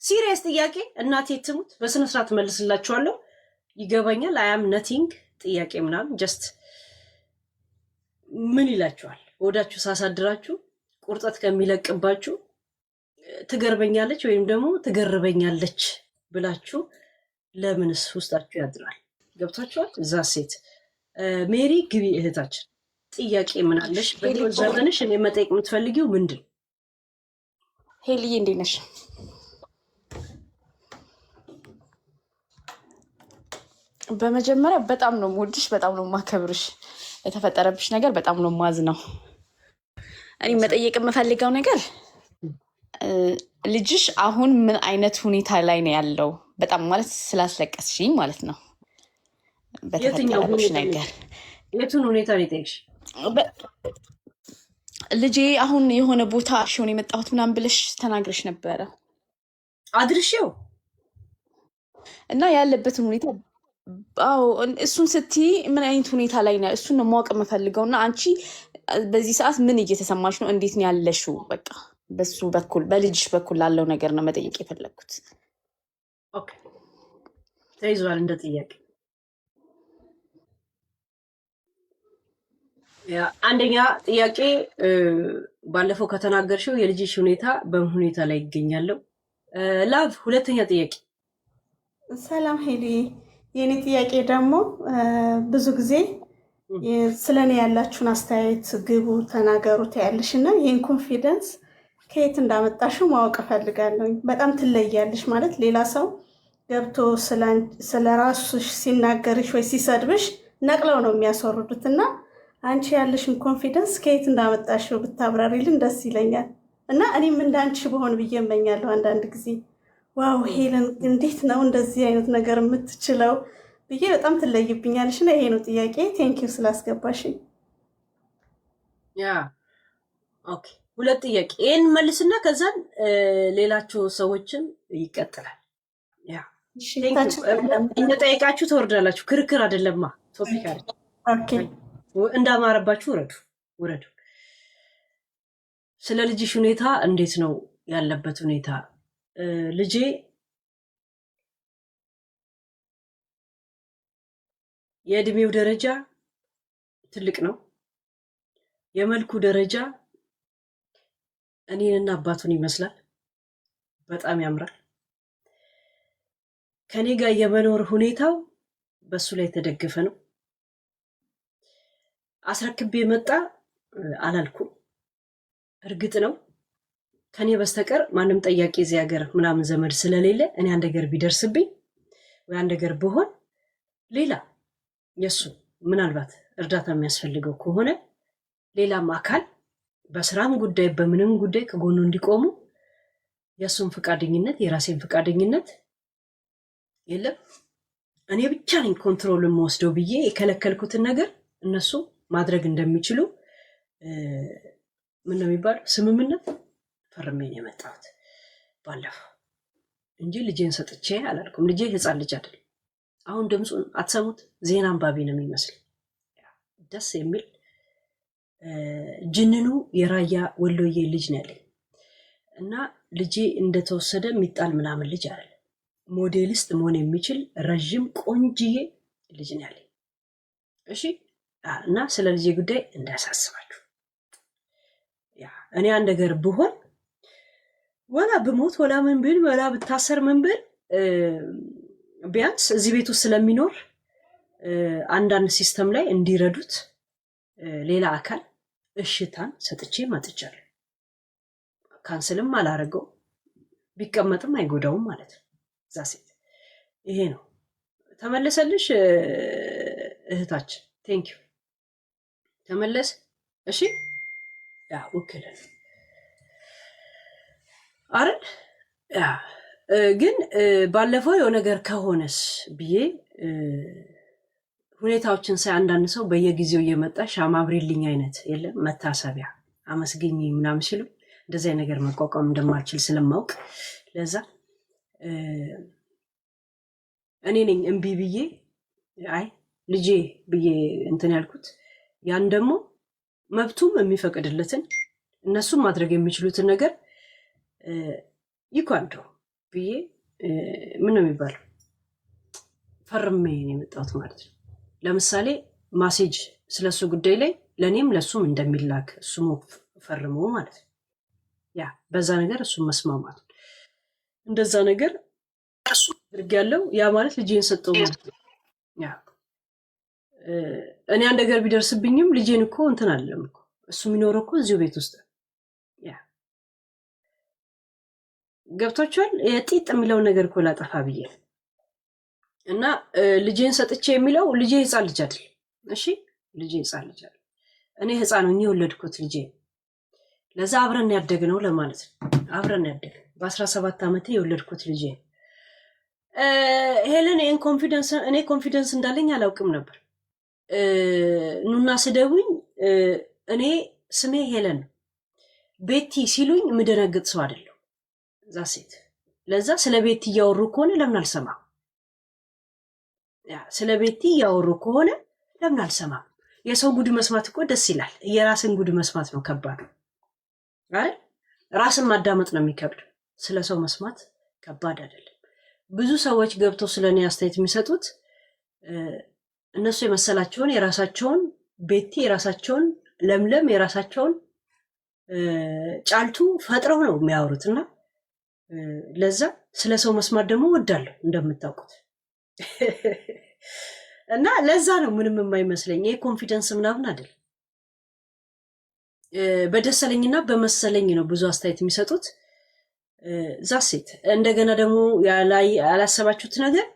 ሲሪየስ ጥያቄ እናቴ ትሙት በስነ ስርዓት መልስላችኋለሁ። ይገባኛል። አያም ነቲንግ ጥያቄ ምናምን ጀስት ምን ይላችኋል? ወዳችሁ ሳሳድራችሁ ቁርጠት ከሚለቅባችሁ ትገርበኛለች ወይም ደግሞ ትገርበኛለች ብላችሁ ለምንስ ውስጣችሁ ያድራል? ገብታችኋል? እዛ ሴት ሜሪ ግቢ እህታችን ጥያቄ ምን አለሽ? በህይወት ዘመንሽ እኔ መጠየቅ የምትፈልጊው ምንድን? ሄልዬ እንዴት ነሽ? በመጀመሪያ በጣም ነው የምወድሽ፣ በጣም ነው የማከብርሽ። የተፈጠረብሽ ነገር በጣም ነው የማዝነው። እኔ መጠየቅ የምፈልገው ነገር ልጅሽ አሁን ምን አይነት ሁኔታ ላይ ነው ያለው? በጣም ማለት ስላስለቀስሽኝ ማለት ነው። በተፈጠረብሽ ነገር የቱን ሁኔታ ነው የጠየቅሽ? ልጄ አሁን የሆነ ቦታ ሽሆን የመጣሁት ምናምን ብለሽ ተናግረሽ ነበረ አድርሼው እና ያለበትን ሁኔታ እሱን ስትይ ምን አይነት ሁኔታ ላይ ነው? እሱን ነው ማወቅ የምፈልገው። እና አንቺ በዚህ ሰዓት ምን እየተሰማሽ ነው? እንዴት ነው ያለሽው? በቃ በሱ በኩል በልጅሽ በኩል ላለው ነገር ነው መጠየቅ የፈለግኩት። ኦኬ ተይዟል እንደ ጥያቄ። አንደኛ ጥያቄ ባለፈው ከተናገርሽው የልጅሽ ሁኔታ በምን ሁኔታ ላይ ይገኛለው? ላቭ ሁለተኛ ጥያቄ። ሰላም ሄሊ፣ የኔ ጥያቄ ደግሞ ብዙ ጊዜ ስለኔ ያላችሁን አስተያየት ግቡ ተናገሩ ታያለሽ እና ይህን ኮንፊደንስ ከየት እንዳመጣሽው ማወቅ እፈልጋለሁ። በጣም ትለያለሽ ማለት ሌላ ሰው ገብቶ ስለ ራስሽ ሲናገርሽ ወይ ሲሰድብሽ ነቅለው ነው የሚያስወርዱት እና አንቺ ያለሽን ኮንፊደንስ ከየት እንዳመጣሽው ብታብራሪልን ደስ ይለኛል። እና እኔም እንዳንቺ በሆን ብዬ እመኛለሁ አንዳንድ ጊዜ። ዋው ሄለን እንዴት ነው እንደዚህ አይነት ነገር የምትችለው ብዬ በጣም ትለይብኛለሽ እና ይሄ ነው ጥያቄ። ቴንኪው ስላስገባሽኝ። ኦኬ ሁለት ጥያቄ ይህን መልስና ከዛን ሌላቸው ሰዎችን ይቀጥላል። እንደጠየቃችሁ ትወርዳላችሁ። ክርክር አይደለማ፣ ቶፒክ አለ። እንዳማረባችሁ ውረዱ። ስለ ልጅሽ ሁኔታ እንዴት ነው ያለበት ሁኔታ? ልጄ የእድሜው ደረጃ ትልቅ ነው። የመልኩ ደረጃ እኔንና አባቱን ይመስላል። በጣም ያምራል። ከኔ ጋር የመኖር ሁኔታው በሱ ላይ የተደገፈ ነው። አስረክቤ መጣ አላልኩም። እርግጥ ነው ከኔ በስተቀር ማንም ጠያቂ እዚህ ሀገር ምናምን ዘመድ ስለሌለ እኔ አንድ ነገር ቢደርስብኝ ወይ አንድ ነገር ብሆን ሌላ የሱ ምናልባት እርዳታ የሚያስፈልገው ከሆነ ሌላም አካል በስራም ጉዳይ በምንም ጉዳይ ከጎኑ እንዲቆሙ የሱን ፈቃደኝነት የራሴን ፈቃደኝነት የለም እኔ ብቻ ነኝ ኮንትሮል የምወስደው ብዬ የከለከልኩትን ነገር እነሱ ማድረግ እንደሚችሉ ምን ነው የሚባለው ስምምነት ፈርሜ ነው የመጣሁት ባለፈው እንጂ ልጄን ሰጥቼ አላልኩም። ልጄ ህፃን ልጅ አይደል። አሁን ድምፁን አትሰሙት? ዜና አንባቢ ነው የሚመስል ደስ የሚል ጅንኑ የራያ ወሎዬ ልጅ ነው ያለኝ እና ልጄ እንደተወሰደ የሚጣል ምናምን ልጅ አይደል። ሞዴሊስት መሆን የሚችል ረዥም ቆንጅዬ ልጅ ነው ያለኝ። እሺ እና ስለ ልጄ ጉዳይ እንዳያሳስባችሁ። እኔ አንድ ነገር ብሆን ወላ ብሞት ወላ ምን ብል ወላ ብታሰር ምን ብል ቢያንስ እዚህ ቤት ውስጥ ስለሚኖር አንዳንድ ሲስተም ላይ እንዲረዱት ሌላ አካል እሽታን ሰጥቼ ማጥቻለሁ። ካንስልም አላረገው ቢቀመጥም አይጎዳውም ማለት ነው። እዛ ሴት ይሄ ነው። ተመለሰልሽ እህታችን? ቴንኪው ተመለስ። እሺ ያ ወክለን አይደል? ያ ግን ባለፈው የሆነ ነገር ከሆነስ ብዬ ሁኔታዎችን ሳይ አንዳንድ ሰው በየጊዜው እየመጣ ሻማ አብሪልኝ አይነት የለም መታሰቢያ አመስገኝ ምናምን ሲሉ እንደዚህ ነገር መቋቋም እንደማልችል ስለማውቅ ለዛ እኔ ነኝ እምቢ ብዬ አይ ልጄ ብዬ እንትን ያልኩት። ያን ደግሞ መብቱም የሚፈቅድለትን እነሱም ማድረግ የሚችሉትን ነገር ይኳንዶ ብዬ ምን ነው የሚባለው ፈርሜ ነው የመጣሁት ማለት ነው። ለምሳሌ ማሴጅ ስለሱ ጉዳይ ላይ ለእኔም ለሱም እንደሚላክ እሱም ፈርሞ ማለት ነው። ያ በዛ ነገር እሱም መስማማት እንደዛ ነገር እሱ አድርግ ያለው ያ ማለት ልጄን ሰጠው ማለት ነው። ያ እኔ አንድ ነገር ቢደርስብኝም ልጄን እኮ እንትን አለም እኮ እሱ የሚኖረው እኮ እዚሁ ቤት ውስጥ ያ ገብቷችኋል። የጢጥ የሚለውን ነገር እኮ ላጠፋ ብዬ እና ልጄን ሰጥቼ የሚለው ልጄ ህፃን ልጅ አይደል። እሺ ልጄ ህፃን ልጅ አይደል። እኔ ህፃን ነው የወለድኩት ልጄ። ለዛ አብረን ያደግነው ለማለት ነው። አብረን ያደግ በ17 ዓመቴ የወለድኩት ልጄ ሄለን ይሄን ኮንፊደንስ እኔ ኮንፊደንስ እንዳለኝ አላውቅም ነበር። ኑና ስደቡኝ እኔ ስሜ ሄለን ቤቲ ሲሉኝ የምደነግጥ ሰው አይደለሁ። እዛ ሴት ለዛ ስለ ቤቲ እያወሩ ከሆነ ለምን አልሰማም? ያ ስለ ቤቲ እያወሩ ከሆነ ለምን አልሰማም? የሰው ጉድ መስማት እኮ ደስ ይላል። የራስን ጉድ መስማት ነው ከባድ አይደል? ራስን ማዳመጥ ነው የሚከብድ። ስለ ሰው መስማት ከባድ አይደለም። ብዙ ሰዎች ገብተው ስለኔ አስተያየት የሚሰጡት እነሱ የመሰላቸውን የራሳቸውን ቤቲ የራሳቸውን ለምለም የራሳቸውን ጫልቱ ፈጥረው ነው የሚያወሩት እና ለዛ ስለ ሰው መስማት ደግሞ ወዳለሁ እንደምታውቁት እና ለዛ ነው ምንም የማይመስለኝ። ይሄ ኮንፊደንስ ምናምን አይደል። በደሰለኝና በመሰለኝ ነው ብዙ አስተያየት የሚሰጡት። ዛ ሴት እንደገና ደግሞ ያላሰባችሁት ነገር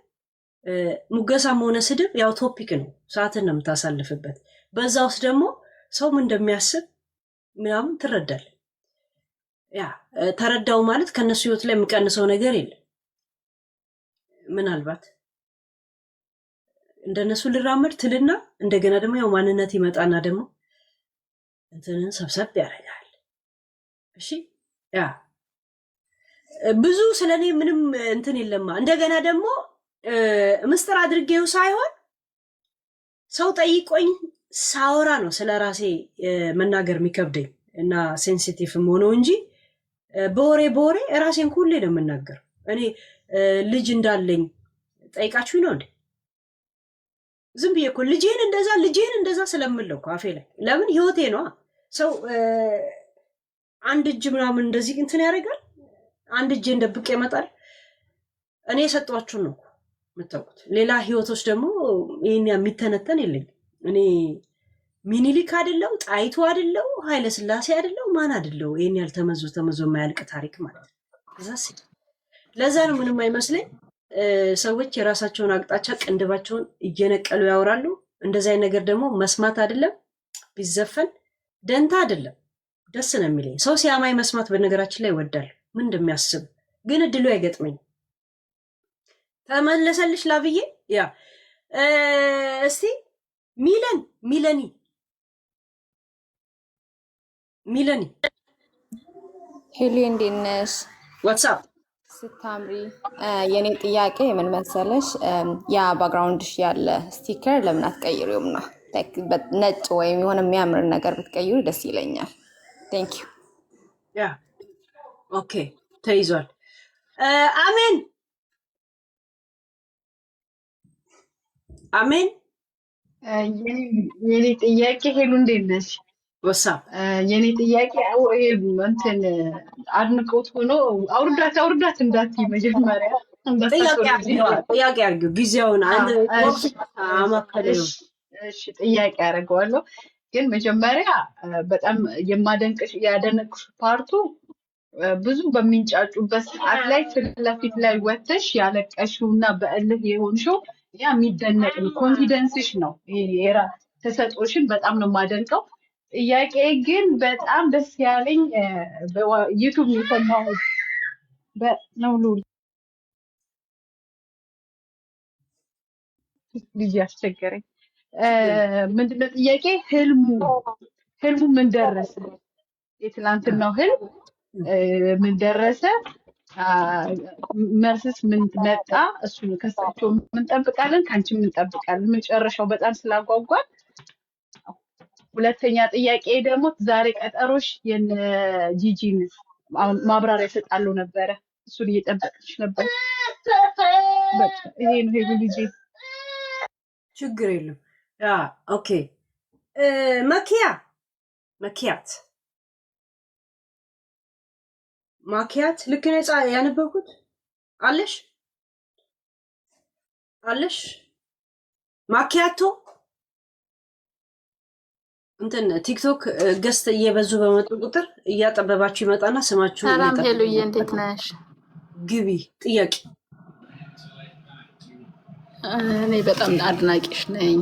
ሙገሳም ሆነ ስድብ ያው ቶፒክ ነው፣ ሰዓትን ነው የምታሳልፍበት። በዛ ውስጥ ደግሞ ሰው ምን እንደሚያስብ ምናምን ትረዳል። ያ ተረዳው ማለት ከነሱ ህይወት ላይ የምቀንሰው ነገር የለም። ምናልባት እንደነሱ ልራመድ ትልና እንደገና ደግሞ ያው ማንነት ይመጣና ደግሞ እንትንን ሰብሰብ ያደርጋል። እሺ ያ ብዙ ስለኔ ምንም እንትን የለማ። እንደገና ደግሞ ምስጥር አድርጌው ሳይሆን ሰው ጠይቆኝ ሳወራ ነው ስለ ራሴ መናገር የሚከብደኝ እና ሴንሲቲቭም ሆነው እንጂ በወሬ ራሴን ሁሌ ነው የምናገር። እኔ ልጅ እንዳለኝ ጠይቃችሁኝ ነው እንዴ? ዝም ብዬ እኮ ልጄን እንደዛ ስለምለው እኮ አፌ ላይ ለምን ህይወቴ ነው። ሰው አንድ እጅ ምናምን እንደዚህ እንትን ያደርጋል፣ አንድ እጄ እንደብቅ ይመጣል። እኔ የሰጧችሁን ነው የምታውቁት። ሌላ ህይወቶች ደግሞ ይሄን የሚተነተን የለኝ። እኔ ሚኒሊክ አይደለው፣ ጣይቱ አይደለው፣ ኃይለ ስላሴ አይደለው፣ ማን አይደለው። ይሄን ያልተመዞ የማያልቅ ታሪክ ማለት ነው። ለዛ ነው ምንም አይመስለኝ። ሰዎች የራሳቸውን አቅጣጫ ቅንድባቸውን እየነቀሉ ያወራሉ። እንደዚህ አይነት ነገር ደግሞ መስማት አይደለም ቢዘፈን ደንታ አይደለም፣ ደስ ነው የሚለኝ። ሰው ሲያማኝ መስማት በነገራችን ላይ ይወዳል። ምን እንደሚያስብ ግን እድሉ አይገጥመኝ። ተመለሰልሽ ላብዬ። ያ እስቲ ሚለኒ ሄሊ እንዴት ነሽ? ዋትስአፕ ስታምሪ። የኔ ጥያቄ ምን መሰለሽ፣ ያ ባክግራውንድሽ ያለ ስቲከር ለምን አትቀይሪውም ነው? ነጭ ወይም የሆነ የሚያምር ነገር ብትቀይሩ ደስ ይለኛል። ቴንክ ዩ። ያ ኦኬ፣ ተይዟል። አሜን አሜን። የኔ ጥያቄ ሄሉ እንዴት ነሽ? ዋትስአፕ የኔ ጥያቄ እንትን አድንቆት ሆኖ አውርዳት እንዳትዪ መጀመሪያ ጥያቄ አድርጊው ጊዜውን አማከለው። እሺ ጥያቄ አደርገዋለሁ። ግን መጀመሪያ በጣም ያደነቅሽ ፓርቱ ብዙ በሚንጫጩበት ሰዓት ላይ ፊት ለፊት ላይ ወጥተሽ ያለቀሽው እና በእልህ የሆንሽው ያ የሚደነቅ ነው። ኮንፊደንስሽ ነው። ተሰጦሽን በጣም ነው የማደንቀው። ጥያቄ ግን በጣም ደስ ያለኝ ዩቱብ የሰማሁት ነው። ልጅ ያስቸገረኝ ምንድነው ጥያቄ ህልሙ ምን ደረሰ? የትላንትናው ህልም ምን ደረሰ? መልስስ ምን መጣ? እሱን ከሳቸው ምን ጠብቃለን፣ ከአንቺ ምን ጠብቃለን? መጨረሻው በጣም ስላጓጓል። ሁለተኛ ጥያቄ ደግሞ ዛሬ ቀጠሮሽ የነ ጂጂን ማብራሪያ ይሰጣሉ ነበረ። እሱን እየጠበቅሽ ነበር። በቃ ይሄ ነው ሄሉ ልጄ። ችግር የለም። ያ ኦኬ። መኪያት ማኪያት ልክ ነፃ ያነበብኩት አለሽ ማኪያቶ እንትን ቲክቶክ ገስት እየበዙ በመጡ ቁጥር እያጠበባችሁ ይመጣና ስማችሁ ሰላም ሄሉዬ፣ እንዴት ነሽ? ግቢ ጥያቄ። እኔ በጣም አድናቂሽ ነኝ።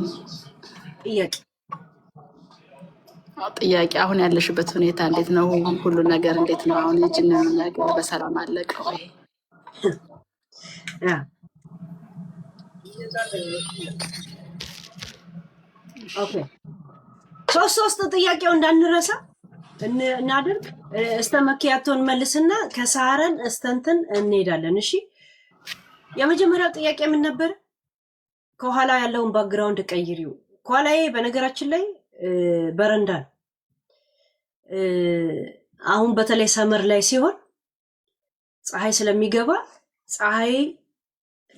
ጥያቄ አሁን ያለሽበት ሁኔታ እንዴት ነው? ሁሉ ነገር እንዴት ነው? አሁን የጅን ነገር በሰላም አለቀ ወይ? ኦኬ ሶስት ጥያቄው እንዳንረሳ እናድርግ። እስተ መኪያቶን መልስና ከሳረን እስተንትን እንሄዳለን። እሺ የመጀመሪያው ጥያቄ ምን ነበር? ከኋላ ያለውን ባክግራውንድ ቀይሪው። ከኋላዬ በነገራችን ላይ በረንዳ ነው። አሁን በተለይ ሰመር ላይ ሲሆን ፀሐይ ስለሚገባ ፀሐይ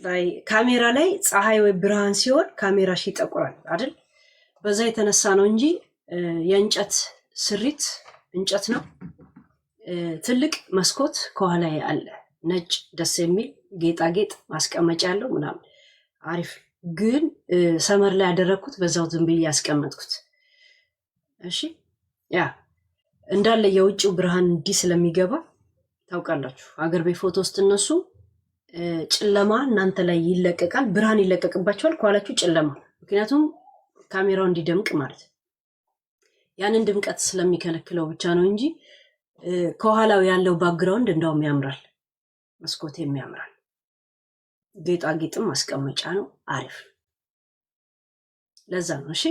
ላይ ካሜራ ላይ ፀሐይ ወይ ብርሃን ሲሆን ካሜራሽ ይጠቁራል አይደል? በዛ የተነሳ ነው እንጂ የእንጨት ስሪት እንጨት ነው። ትልቅ መስኮት ከኋላ አለ፣ ነጭ ደስ የሚል ጌጣጌጥ ማስቀመጫ ያለው ምናምን አሪፍ። ግን ሰመር ላይ ያደረኩት በዛው ዝም ብዬ ያስቀመጥኩት። እሺ ያ እንዳለ የውጭው ብርሃን እንዲህ ስለሚገባ ታውቃላችሁ፣ አገር ቤት ፎቶ ስትነሱ ጨለማ እናንተ ላይ ይለቀቃል፣ ብርሃን ይለቀቅባቸዋል፣ ከኋላችሁ ጨለማ። ምክንያቱም ካሜራው እንዲደምቅ ማለት ያንን ድምቀት ስለሚከለክለው ብቻ ነው እንጂ ከኋላው ያለው ባክግራውንድ እንዳውም ያምራል፣ መስኮቴም ያምራል፣ ጌጣጌጥም ማስቀመጫ ነው፣ አሪፍ። ለዛ ነው። እሺ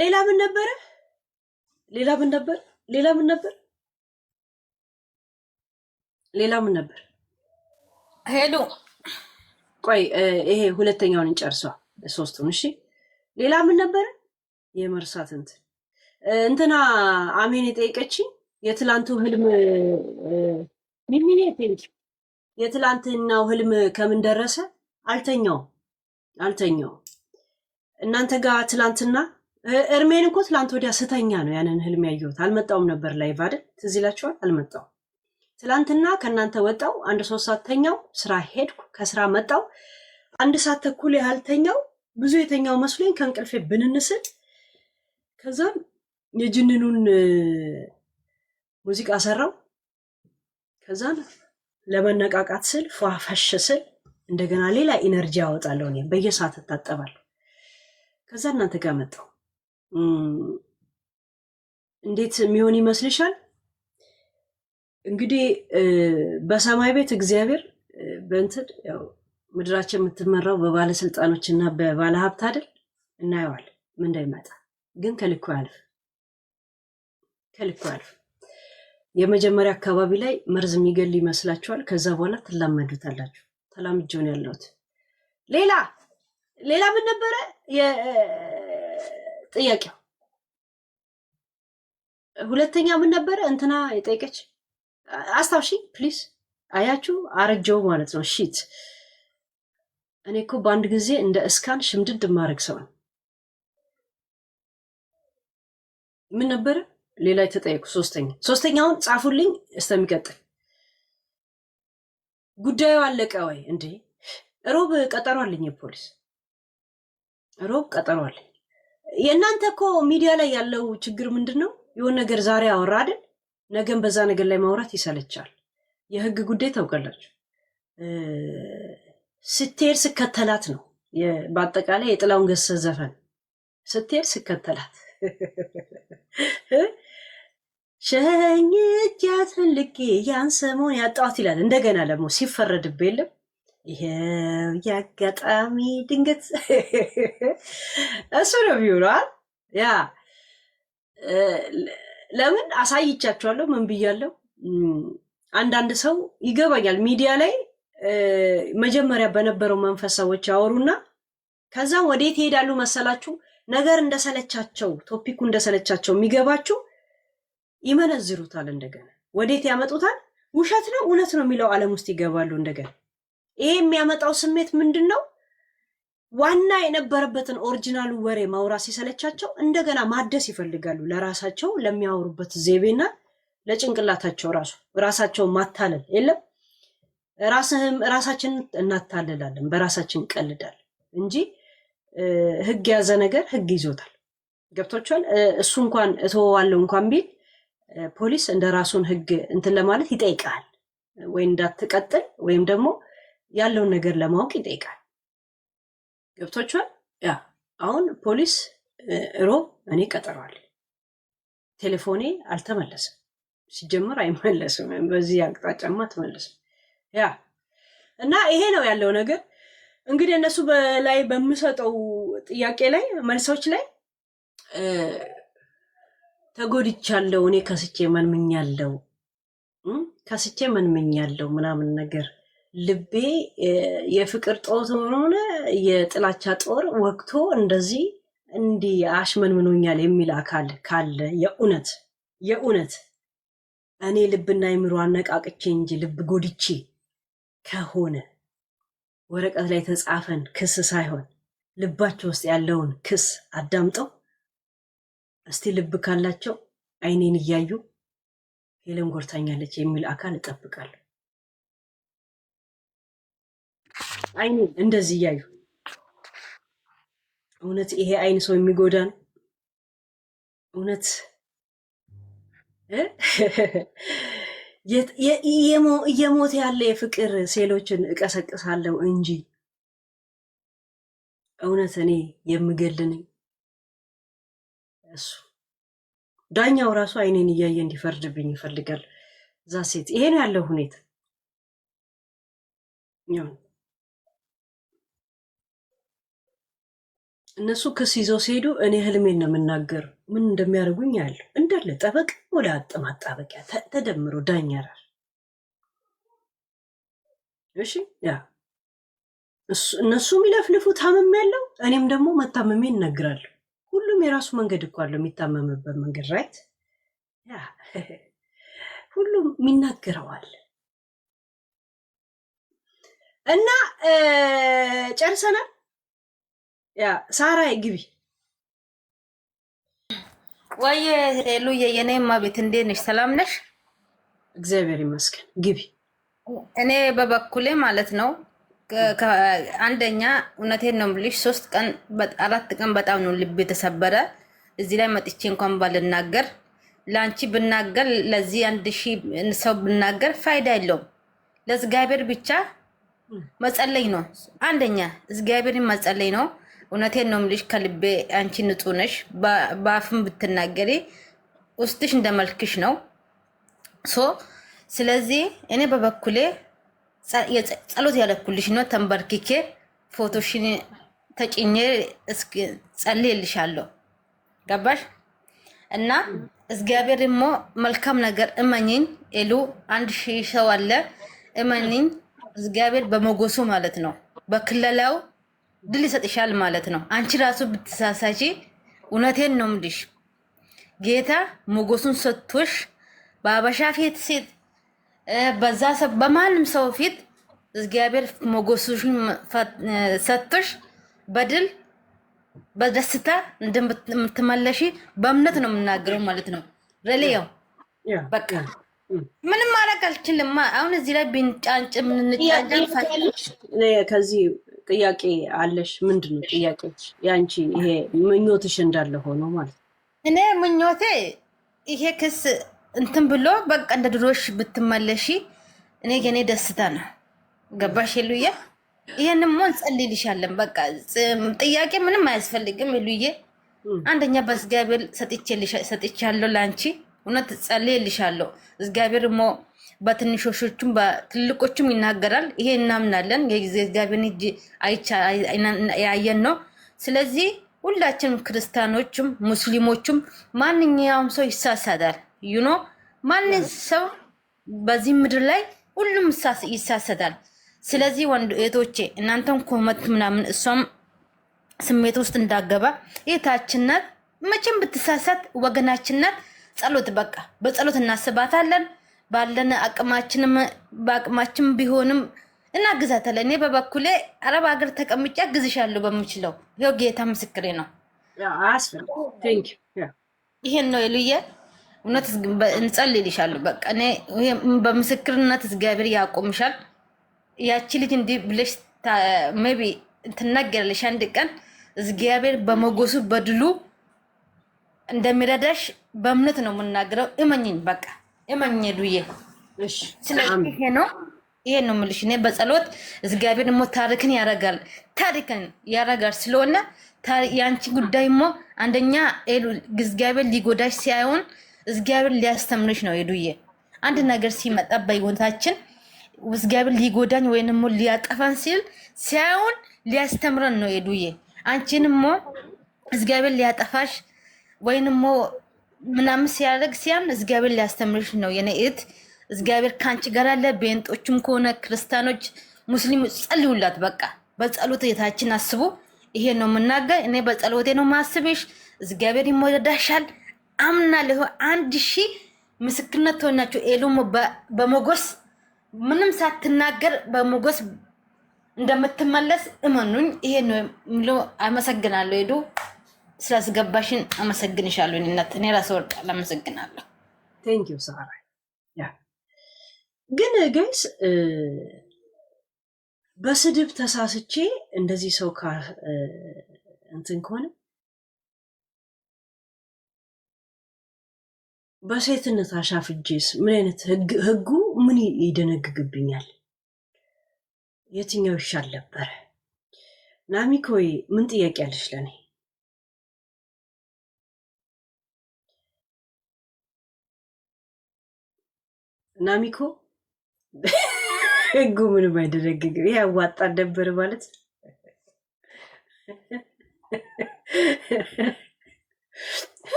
ሌላ ምን ነበር? ሄሉ ቆይ ይሄ ሁለተኛውን እንጨርሷ፣ ሶስቱን። እሺ ሌላ ምን ነበር? የመርሳት እንትና አሜን የጠየቀችኝ የትላንቱ ህልም ሚሚኔት የትላንትናው ህልም ከምን ደረሰ? አልተኛው እናንተ ጋር ትላንትና እርሜን እኮ ትላንት ወዲያ ስተኛ ነው ያንን ህልም ያየሁት። አልመጣውም ነበር ላይቭ አይደል? ትዝ ይላችኋል? አልመጣውም። ትላንትና ከእናንተ ወጣው 1-3 ሰዓት ተኛው፣ ስራ ሄድኩ፣ ከስራ መጣው 1 ሰዓት ተኩል ያህል ተኛው። ብዙ የተኛው መስሎኝ ከእንቅልፌ ብንንስል ከዛም የጅንኑን ሙዚቃ ሰራው። ከዛም ለመነቃቃት ስል ፏፈሽ ስል እንደገና ሌላ ኢነርጂ አወጣለሁ። እኔ በየሰዓት እታጠባለሁ። ከዛ እናንተ ጋር መጣው። እንዴት የሚሆን ይመስልሻል? እንግዲህ በሰማይ ቤት እግዚአብሔር በእንትን ያው ምድራችን የምትመራው በባለስልጣኖች እና በባለ ሀብት አይደል? እናየዋል ምን እንደሚመጣ። ግን ከልኩ ያልፍ የመጀመሪያ አካባቢ ላይ መርዝ የሚገል ይመስላችኋል። ከዛ በኋላ ትላመዱታላችሁ። ተላምጆን ያለሁት ሌላ ምን ነበረ ጥያቄው? ሁለተኛ ምን ነበረ? እንትና የጠየቀች አስታውሺ ፕሊዝ። አያችሁ አረጀው ማለት ነው። ሺት እኔ እኮ በአንድ ጊዜ እንደ እስካን ሽምድድ ማድረግ ሰው ነው። ምን ነበረ ሌላ የተጠየቁ? ሶስተኛውን ጻፉልኝ እስከሚቀጥል። ጉዳዩ አለቀ ወይ እንዴ? ሮብ ቀጠሮ አለኝ፣ የፖሊስ ሮብ ቀጠሮ አለኝ። የእናንተ እኮ ሚዲያ ላይ ያለው ችግር ምንድን ነው? የሆነ ነገር ዛሬ አወራ አይደል? ነገም በዛ ነገር ላይ ማውራት ይሰለቻል። የህግ ጉዳይ ታውቃላችሁ። ስትሄድ ስከተላት ነው። በአጠቃላይ የጥላውን ገሰሰ ዘፈን ስትሄድ ስከተላት ሸኝቻት ልኬ ያን ሰሞን ያጣሁት ይላል። እንደገና ደግሞ ሲፈረድብ የለም ይሄው ያጋጣሚ ድንገት እሱ ነው ቢውሏል። ያ ለምን አሳይቻቸዋለሁ። ምን ብያለሁ? አንዳንድ ሰው ይገባኛል። ሚዲያ ላይ መጀመሪያ በነበረው መንፈስ ሰዎች ያወሩና ከዛም ወዴት ይሄዳሉ መሰላችሁ? ነገር እንደሰለቻቸው፣ ቶፒኩ እንደሰለቻቸው የሚገባችሁ ይመነዝሩታል። እንደገና ወዴት ያመጡታል? ውሸት ነው እውነት ነው የሚለው ዓለም ውስጥ ይገባሉ። እንደገና ይሄ የሚያመጣው ስሜት ምንድን ነው? ዋና የነበረበትን ኦሪጂናሉ ወሬ ማውራት ሲሰለቻቸው እንደገና ማደስ ይፈልጋሉ። ለራሳቸው ለሚያወሩበት ዘይቤና ለጭንቅላታቸው ራሳቸው ማታለል የለም። ራሳችን እናታልላለን፣ በራሳችን ቀልዳለን እንጂ ህግ ያዘ ነገር ህግ ይዞታል። ገብቶቻል። እሱ እንኳን እተወዋለሁ እንኳን ቢል ፖሊስ እንደ ራሱን ህግ እንትን ለማለት ይጠይቃል፣ ወይ እንዳትቀጥል ወይም ደግሞ ያለውን ነገር ለማወቅ ይጠይቃል። ገብቶቻል። ያ አሁን ፖሊስ ሮብ እኔ ቀጠሯል፣ ቴሌፎኔ አልተመለሰም። ሲጀምር አይመለስም፣ በዚህ አቅጣጫማ አትመለስም። ያ እና ይሄ ነው ያለው ነገር። እንግዲህ እነሱ በላይ በምሰጠው ጥያቄ ላይ መልሶች ላይ ተጎድቻለሁ፣ እኔ ከስቼ መንምኛለሁ ምናምን ነገር ልቤ የፍቅር ጦር ሆነ የጥላቻ ጦር ወቅቶ እንደዚህ እንዲህ አሽመንምኖኛል የሚል አካል ካለ የእውነት እኔ ልብና አይምሮ አነቃቅቼ እንጂ ልብ ጎድቼ ከሆነ ወረቀት ላይ የተጻፈን ክስ ሳይሆን ልባቸው ውስጥ ያለውን ክስ አዳምጠው እስቲ ልብ ካላቸው አይኔን እያዩ ሄለን ጎርታኛለች የሚል አካል እጠብቃለሁ። አይኔን እንደዚህ እያዩ እውነት ይሄ አይን ሰው የሚጎዳ ነው? እውነት እየሞተ ያለ የፍቅር ሴሎችን እቀሰቅሳለሁ እንጂ እውነት እኔ የምገልንኝ እሱ ዳኛው ራሱ አይኔን እያየ እንዲፈርድብኝ ይፈልጋል። እዛ ሴት ይሄ ነው ያለው ሁኔታ። እነሱ ክስ ይዘው ሲሄዱ እኔ ህልሜን ነው የምናገር። ምን እንደሚያደርጉኝ ያለው እንዳለ ጠበቅ ወደ ማጣበቂያ ተደምሮ ዳኛ ራሱ እሺ፣ ያ እነሱ የሚለፍልፉ ታመም ያለው እኔም ደግሞ መታመሜ እነግራለሁ። ሁሉም የራሱ መንገድ እኮ አለው የሚታመምበት መንገድ ራይት። ያ ሁሉም የሚናገረዋል እና ጨርሰናል። ያ ሳራይ ግቢ። ወይ ሉዬ የኔማ ቤት እንዴት ነሽ? ሰላም ነሽ? እግዚአብሔር ይመስገን። ግቢ። እኔ በበኩሌ ማለት ነው አንደኛ እውነቴን ነው የምልሽ 3 ቀን 4 ቀን በጣም ነው ልብ የተሰበረ። እዚህ ላይ መጥቼ እንኳን ባልናገር ለአንቺ ብናገር ለዚህ 1000 ሰው ብናገር ፋይዳ የለውም። ለእግዚአብሔር ብቻ መጸለይ ነው። አንደኛ እግዚአብሔርን መጸለይ ነው። እውነቴን ነው የምልሽ ከልቤ አንቺ ንጹህ ነሽ። በአፍም ብትናገሪ ውስጥሽ እንደመልክሽ ነው። ስለዚህ እኔ በበኩሌ ጸሎት ያለኩልሽ ነው። ተንበርክኬ ፎቶሽን ተጭኜ ጸልይልሻለሁ። ገባሽ? እና እግዚአብሔር ሞ መልካም ነገር እመኝኝ። ኤሉ 1000 ሰው አለ እመኝኝ። እግዚአብሔር በመጎሱ ማለት ነው በክለላው ድል ይሰጥሻል ማለት ነው። አንቺ ራሱ ብትሳሳቺ እውነቴን ነው የምልሽ ጌታ ሞገሱን ሰጥቶሽ በአበሻ ፊት ሴት በዛ ሰብ በማንም ሰው ፊት እግዚአብሔር ሞገሱን ሰጥቶሽ በድል በደስታ እንደምትመለሺ በእምነት ነው የምናገረው ማለት ነው። ረሊያው በቃ ምንም ማድረግ አልችልም። አሁን እዚህ ላይ ብንጫንጭ ምንጫንጭ ከዚህ ጥያቄ አለሽ? ምንድን ነው ጥያቄዎች? ያንቺ ይሄ ምኞትሽ እንዳለ ሆኖ ማለት ነው። እኔ ምኞቴ ይሄ ክስ እንትን ብሎ በቃ እንደ ድሮሽ ብትመለሺ እኔ የኔ ደስታ ነው። ገባሽ ሉዬ? ይሄንን ሞን ጸልይልሻለን። በቃ ጥያቄ ምንም አያስፈልግም ሉዬ። አንደኛ በእግዚአብሔር ሰጥቻለሁ ላንቺ እውነት ጸልይልሻለሁ። እግዚአብሔር ሞ በትንሾቹም በትልቆቹም ይናገራል። ይሄ እናምናለን። የእግዚአብሔርን እጅ ያየን ነው። ስለዚህ ሁላችንም ክርስቲያኖችም ሙስሊሞችም ማንኛውም ሰው ይሳሳዳል። ዩኖ ማን ሰው በዚህ ምድር ላይ ሁሉም ይሳሳዳል። ስለዚህ ወንድ እህቶቼ እናንተም ኮመት ምናምን እሷም ስሜት ውስጥ እንዳገባ እህታችን ናት። መቼም ብትሳሳት ወገናችን ናት። ጸሎት በቃ በጸሎት እናስባታለን። ባለን አቅማችንም በአቅማችን ቢሆንም እናግዛታለን። እኔ በበኩሌ አረብ ሀገር ተቀምጬ አግዝሻለሁ በምችለው። ይኸው ጌታ ምስክሬ ነው። ይሄን ነው ሄሉዬ፣ እውነት እንጸልይልሻለሁ። በቃ እኔ በምስክርነት እግዚአብሔር ያቆምሻል። ያቺ ልጅ እንዲህ ብለሽ ሜቢ ትናገራለሽ አንድ ቀን እግዚአብሔር በመጎሱ በድሉ እንደሚረዳሽ በእምነት ነው የምናገረው። እመኝኝ፣ በቃ እመኝ ሄሉዬ። ስለዚህ ይሄ ነው የምልሽ። እኔ በጸሎት እግዚአብሔር ደግሞ ታሪክን ያረጋል ስለሆነ ያንቺ ጉዳይሞ አንደኛ እግዚአብሔር ሊጎዳሽ ሳይሆን እግዚአብሔር ሊያስተምርሽ ነው ሄሉዬ። አንድ ነገር ሲመጣ በህይወታችን እግዚአብሔር ሊጎዳኝ ወይንም ሊያጠፋን ሲል ሳይሆን ሊያስተምረን ነው ሄሉዬ። አንቺንሞ እግዚአብሔር ሊያጠፋሽ ወይንም ምናምን ሲያደርግ ሲያን እግዚአብሔር ሊያስተምርሽ ነው የኔ እህት። እግዚአብሔር ካንቺ ጋር አለ። ቤንጦችም ከሆነ ክርስቲያኖች፣ ሙስሊሞች ጸልዩላት። በቃ በጸሎት የታችን አስቡ። ይሄ ነው የምናገር። እኔ በጸሎቴ ነው ማስብሽ። እግዚአብሔር ይሞዳሻል አምናለሁ። 1000 ምስክርነት ሆናችሁ ኤሉም በሞገስ ምንም ሳትናገር በሞገስ እንደምትመለስ እመኑኝ። ይሄ ነው ምሎ። አመሰግናለሁ ሄዱ ስላስገባሽን አመሰግንሻለሁ። እናት እኔ ራስ ወርቅ አመሰግናለሁ። ቴንክ ዩ ሳራ። ያ ግን ጋይስ በስድብ ተሳስቼ እንደዚህ ሰው እንትን ከሆነ በሴትነት አሻፍጄስ ምን አይነት ህጉ ምን ይደነግግብኛል? የትኛው ይሻል ነበረ? ናሚኮይ ምን ጥያቄ አለሽ ለኔ? ናሚኮ ህጉ ምንም አይደነግግም። ይሄ ያዋጣል ነበር ማለት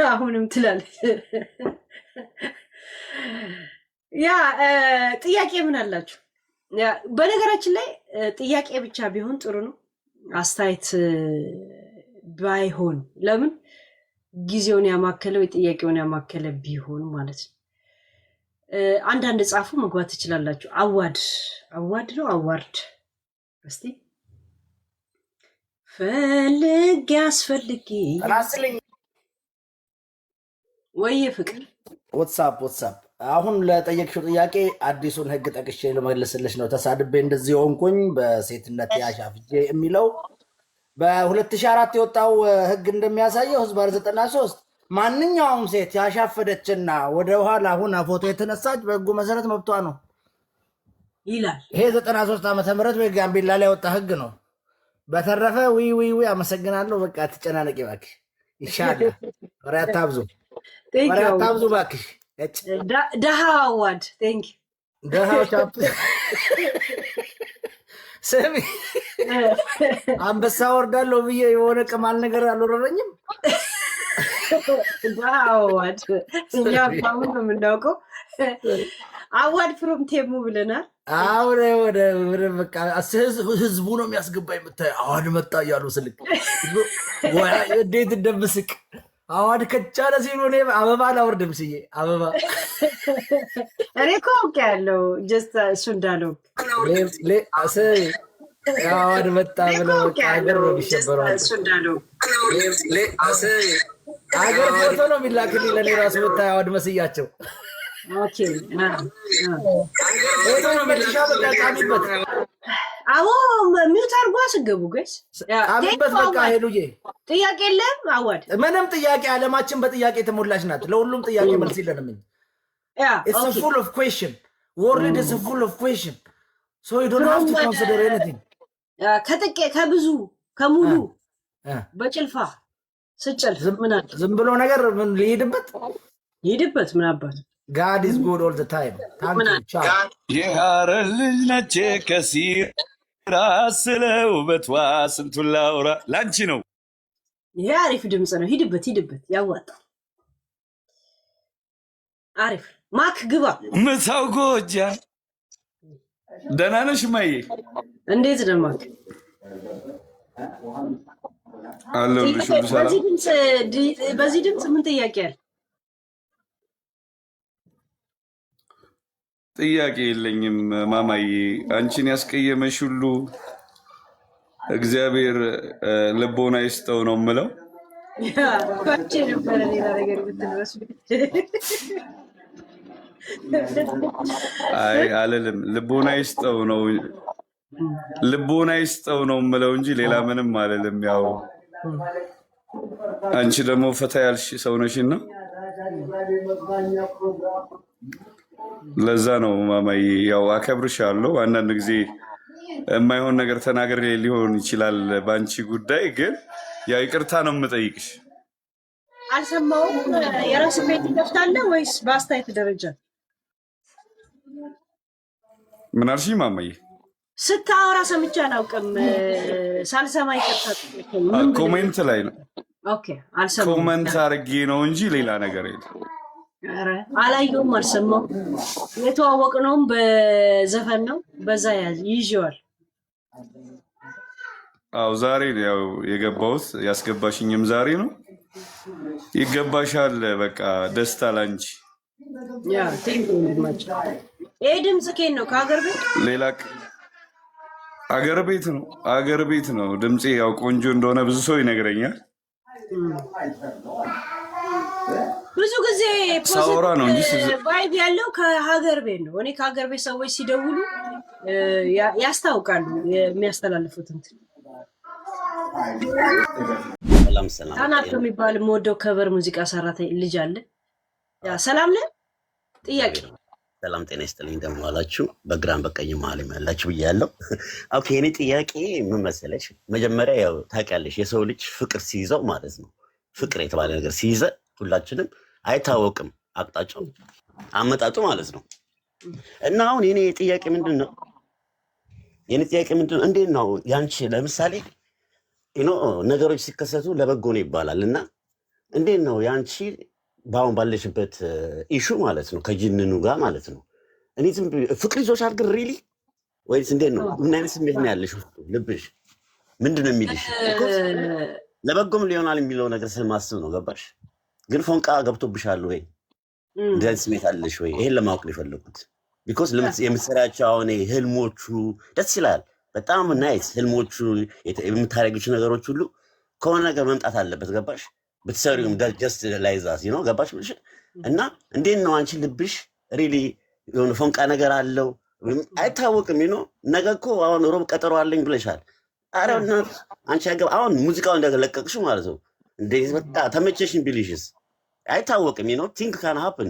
አሁንም ትላለች። ያ ጥያቄ ምን አላችሁ? በነገራችን ላይ ጥያቄ ብቻ ቢሆን ጥሩ ነው፣ አስተያየት ባይሆን። ለምን ጊዜውን ያማከለው የጥያቄውን ያማከለ ቢሆን ማለት ነው። አንዳንድ ጻፉ መግባት ትችላላችሁ። አዋድ ነው አዋርድ። እስቲ ፈልጌ አስፈልጌ ወይ ፍቅር ዋትስአፕ አሁን ለጠየቅሽው ጥያቄ አዲሱን ህግ ጠቅሼ ልመልስልሽ ነው። ተሳድቤ እንደዚህ ሆንኩኝ በሴትነት ያሻፍጄ የሚለው በ2004 የወጣው ህግ እንደሚያሳየው ህዝባር 93 ማንኛውም ሴት ያሻፈደችና ወደ ኋላ ሁና ፎቶ የተነሳች በህጉ መሰረት መብቷ ነው ይላል። ይሄ 93 ዓመተ ምህረት በጋምቤላ ላይ የወጣ ህግ ነው። በተረፈ ዊ አመሰግናለሁ። በቃ ትጨናነቂ እባክሽ። ይሻላል። ወሬ አታብዙ እባክሽ። ደሃ አዋድ ቴንክ ደሃው ቻፕ ስሚ አንበሳ ወርዳለሁ ብዬ የሆነ ቅማል ነገር አልወረረኝም። ደሃ አዋድ እኛ አሁን ነው የምናውቀው። አዋድ ፍሮም ቴሙ ብለናል። አሁን ወደ በቃ ህዝቡ ነው የሚያስገባ። የምታይ አዋድ መጣ እያሉ ስልክ እንዴት እንደምስቅ አዋድ ከቻለ ሲሉ እኔ አበባ ላወርድም ስዬ አበባ እኔ እኮ አውቄያለሁ። ጀስት እሱ እንዳለው አዋድ መጣ ብለው ሀገር ነው የሚሸበረው። እሱ እንዳለው ሀገር ፎቶ ነው የሚላክልኝ ለእኔ ራሱ ብታይ አዋድ መስያቸው። አዎ ሚውት አርጓ ስገቡ ገስ ቃሚበት በቃ ሄሉዬ ጥያቄ የለም። አዋድ ምንም ጥያቄ አለማችን በጥያቄ የተሞላች ናት። ለሁሉም ጥያቄ መልስ የለንም። It's a full of question. World is a full of question. So you don't have to consider anything. ከብዙ ከሙሉ በጭልፋ ስጨል ዝም ብሎ ነገር ምን ሊሄድበት ምን አባት God is good all the time. Thank you. Ciao. የሐረር ልጅ ነች ከሲራ ስለ ውበቷ ስንቱን ላውራ። ላንቺ ነው። ይሄ አሪፍ ድምፅ ነው። ሂድበት ያዋጣል። አሪፍ ማክ ግባ። ምሳው ጎጃ ደህና ነሽ ማዬ? እንዴት ነው ማክ? አለሁልሽ። ሁሉ ሰላም። በዚህ ድምፅ ምን ጥያቄ አለ? ጥያቄ የለኝም ማማዬ። አንቺን ያስቀየመሽ ሁሉ እግዚአብሔር ልቦና ይስጠው ነው የምለው። ባቼ ነበረ ሌላ ነገር ብትነሱ አይ አልልም። ልቦና ይስጠው ነው የምለው እንጂ ሌላ ምንም አልልም። ያው አንቺ ደግሞ ፈታ ያልሽ ሰው ነሽና ለዛ ነው ማማዬ። ያው አከብርሻለሁ። አንዳንድ ጊዜ የማይሆን ነገር ተናግሬ ሊሆን ይችላል በአንቺ ጉዳይ፣ ግን ያው ይቅርታ ነው የምጠይቅሽ። አልሰማሁም። የራስ ቤት ትከፍታለህ ወይስ በአስተያየት ደረጃ? ምን አልሽኝ ማማዬ? ስታወራ ሰምቼ አላውቅም። ሳልሰማ ይቅርታ። ኮሜንት ላይ ነው። ኦኬ፣ አልሰማሁም። ኮሜንት አድርጌ ነው እንጂ ሌላ ነገር የለም። ኧረ አላየሁም፣ አልሰማሁም። የተዋወቅነውም በዘፈን ነው። በዛ ይዤዋል። አዎ ዛሬ ነው ያው የገባሁት። ያስገባሽኝም ዛሬ ነው። ይገባሻል። በቃ ደስታ ላንቺ። ያ ቴንክ ዩ ማች። ይሄ ድምጽ ከየት ነው? ከሀገር ቤት? ሌላ አገር ቤት ነው ድምፄ። ያው ቆንጆ እንደሆነ ብዙ ሰው ይነግረኛል። ብዙ ጊዜ ሳወራ ነው እንጂ ቫይብ ያለው ከሀገር ቤት ነው። እኔ ከሀገር ቤት ሰዎች ሲደውሉ ያስታውቃሉ የሚያስተላልፉት እንትን። ታናቶ የሚባል የምወደው ከበር ሙዚቃ ሰራተኛ ልጅ አለ። ያ ሰላም ነህ? ጥያቄ ሰላም ጤና ይስጥልኝ። እንደምን ዋላችሁ? በግራም በቀኝ መሀል ያላችሁ ብያለሁ። ኦኬ እኔ ጥያቄ ምን መሰለሽ፣ መጀመሪያ ያው ታውቂያለሽ የሰው ልጅ ፍቅር ሲይዘው ማለት ነው፣ ፍቅር የተባለ ነገር ሲይዘ ሁላችንም አይታወቅም አቅጣጫው አመጣጡ ማለት ነው። እና አሁን የኔ ጥያቄ ምንድን ነው? እንዴት ነው ያንቺ ለምሳሌ ነገሮች ሲከሰቱ ለበጎ ነው ይባላል እና እንዴት ነው ያንቺ በአሁን ባለሽበት ኢሹ ማለት ነው ከጅንኑ ጋር ማለት ነው እኔ ዝም ፍቅር ይዞሻል ግን ሪሊ ወይስ እንዴት ነው? ምን አይነት ስሜት ነው ያለሽ? ልብሽ ምንድን ነው የሚልሽ? ለበጎም ሊሆናል የሚለው ነገር ስለማስብ ነው። ገባሽ? ግን ፎንቃ ገብቶብሻል ወይ? እንደዚህ ስሜት አለሽ ወይ? ይሄን ለማወቅ ነው የፈለኩት። ቢኮዝ የምትሰራቸው አሁን ህልሞቹ ደስ ይላል በጣም ናይስ። ህልሞቹ የምታደርጊው ነገሮች ሁሉ ከሆነ ነገር መምጣት አለበት። ገባሽ? ብትሰሪውም ጀስት ላይዛስ ነው። ገባሽ? እና እንዴት ነው አንቺ ልብሽ ሪሊ የሆነ ፎንቃ ነገር አለው አይታወቅም። ነገ እኮ አሁን ሮብ ቀጠሮ አለኝ ብለሻል። አረ አንቺ አሁን ሙዚቃው እንደለቀቅሽው ማለት ነው እንዴት በቃ ተመቸሽን ቢልሽስ አይታወቅም። ቲንክ ካን ሀፕን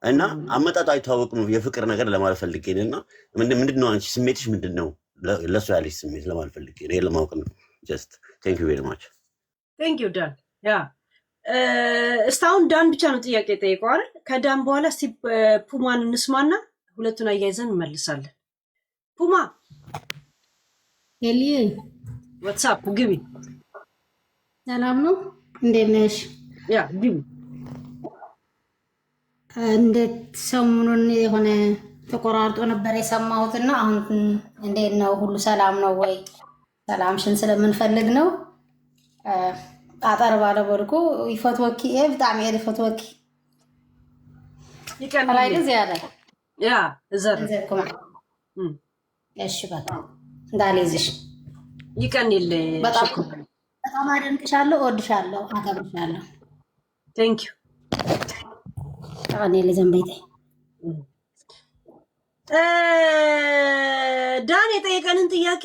እና አመጣጡ አይታወቅም። የፍቅር ነገር ለማለት ፈልጌ ነው። እና ምንድን ነው አንቺ ስሜትሽ ምንድን ነው? ለሱ ያለሽ ስሜት ለማለት ፈልጌ ነው። ይሄን ለማወቅ ነው። ጀስት ቴንክ ዩ ቬሪ ማች። ቴንክ ዩ ዳን። ያ እስካሁን ዳን ብቻ ነው ጥያቄ ጠይቀዋል። ከዳን በኋላ እስቲ ፑማን እንስማና ሁለቱን አያይዘን እንመልሳለን። ፑማ ኤሊ ዋትስአፕ ግቢ። ሰላም ነው? እንዴት ነሽ? ያ ግቢ። እንዴት ሰሞኑን የሆነ ተቆራርጦ ነበር የሰማሁትና አሁን እንዴት ነው? ሁሉ ሰላም ነው ወይ? ሰላምሽን ስለምንፈልግ ነው። አጠር ባለ መልኩ ይፈትወኪ ብጣዕሚ እየ ይፈትወኪ ይቀናል ዝያደ ያ እዘር እሺ በቃ እንዳልይዝሽ ይቀንል። በጣም አደንቅሻለሁ፣ እወድሻለሁ፣ አከብርሻለሁ። ቴንክ ዩ እኔ ለዘንበይቴ ዳን የጠየቀንን ጥያቄ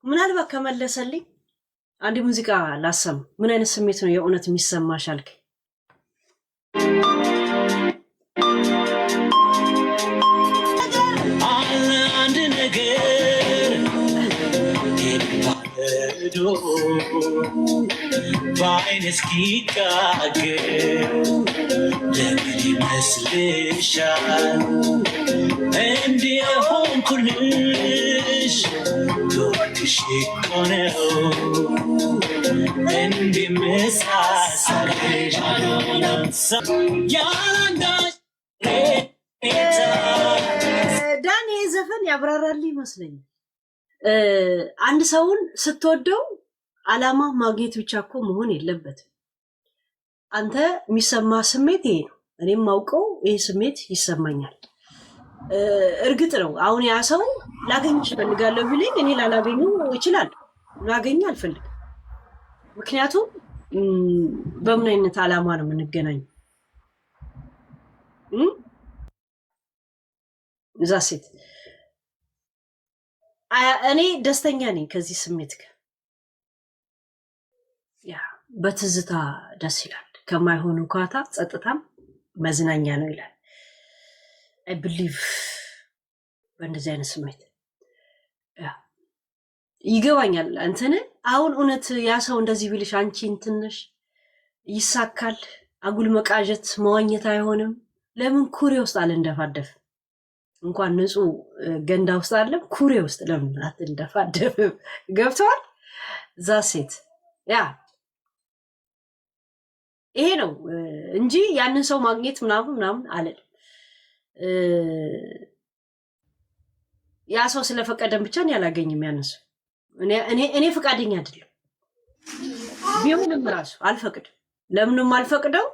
ምናልባት ከመለሰልኝ አንድ ሙዚቃ ላሰማ። ምን አይነት ስሜት ነው የእውነት የሚሰማሽ አልከኝ? አንድ ነገር በአይን እስኪቃገር ለምን ይመስልሻል እንዲሆንኩልሽ ዶድሽ እኮ ነው እንዲመሳሳልሽ ያላንዳች ዳን ይህ ዘፈን ያብራራል ይመስለኛል። አንድ ሰውን ስትወደው አላማ ማግኘት ብቻ እኮ መሆን የለበትም። አንተ የሚሰማ ስሜት ይሄ ነው። እኔም ማውቀው ይሄ ስሜት ይሰማኛል። እርግጥ ነው አሁን ያ ሰው ላገኝሽ እፈልጋለሁ ቢለኝ እኔ ላላገኘው እችላለሁ። ላገኘ አልፈልግም። ምክንያቱም በምን አይነት ዓላማ ነው የምንገናኘው? እዛ ሴት እኔ ደስተኛ ነኝ ከዚህ ስሜት ጋር። ያ በትዝታ ደስ ይላል። ከማይሆኑ ኳታ ጸጥታም መዝናኛ ነው ይላል። አይ ብሊቭ በእንደዚህ አይነት ስሜት ይገባኛል። እንትን አሁን እውነት ያ ሰው እንደዚህ ቢልሽ አንቺ እንትንሽ ይሳካል? አጉል መቃዠት መዋኘት አይሆንም? ለምን ኩሬ ውስጥ አልንደፋደፍ? እንኳን ንጹህ ገንዳ ውስጥ አለም ኩሬ ውስጥ ለምን አትንደፋደፍም? ገብተዋል? እዛ ሴት ያ ይሄ ነው እንጂ ያንን ሰው ማግኘት ምናምን አለን። ያ ሰው ስለፈቀደን ብቻ እኔ አላገኝም። ያነሱ እኔ ፈቃደኛ አይደለም። ቢሆንም ራሱ አልፈቅድም። ለምንም አልፈቅደው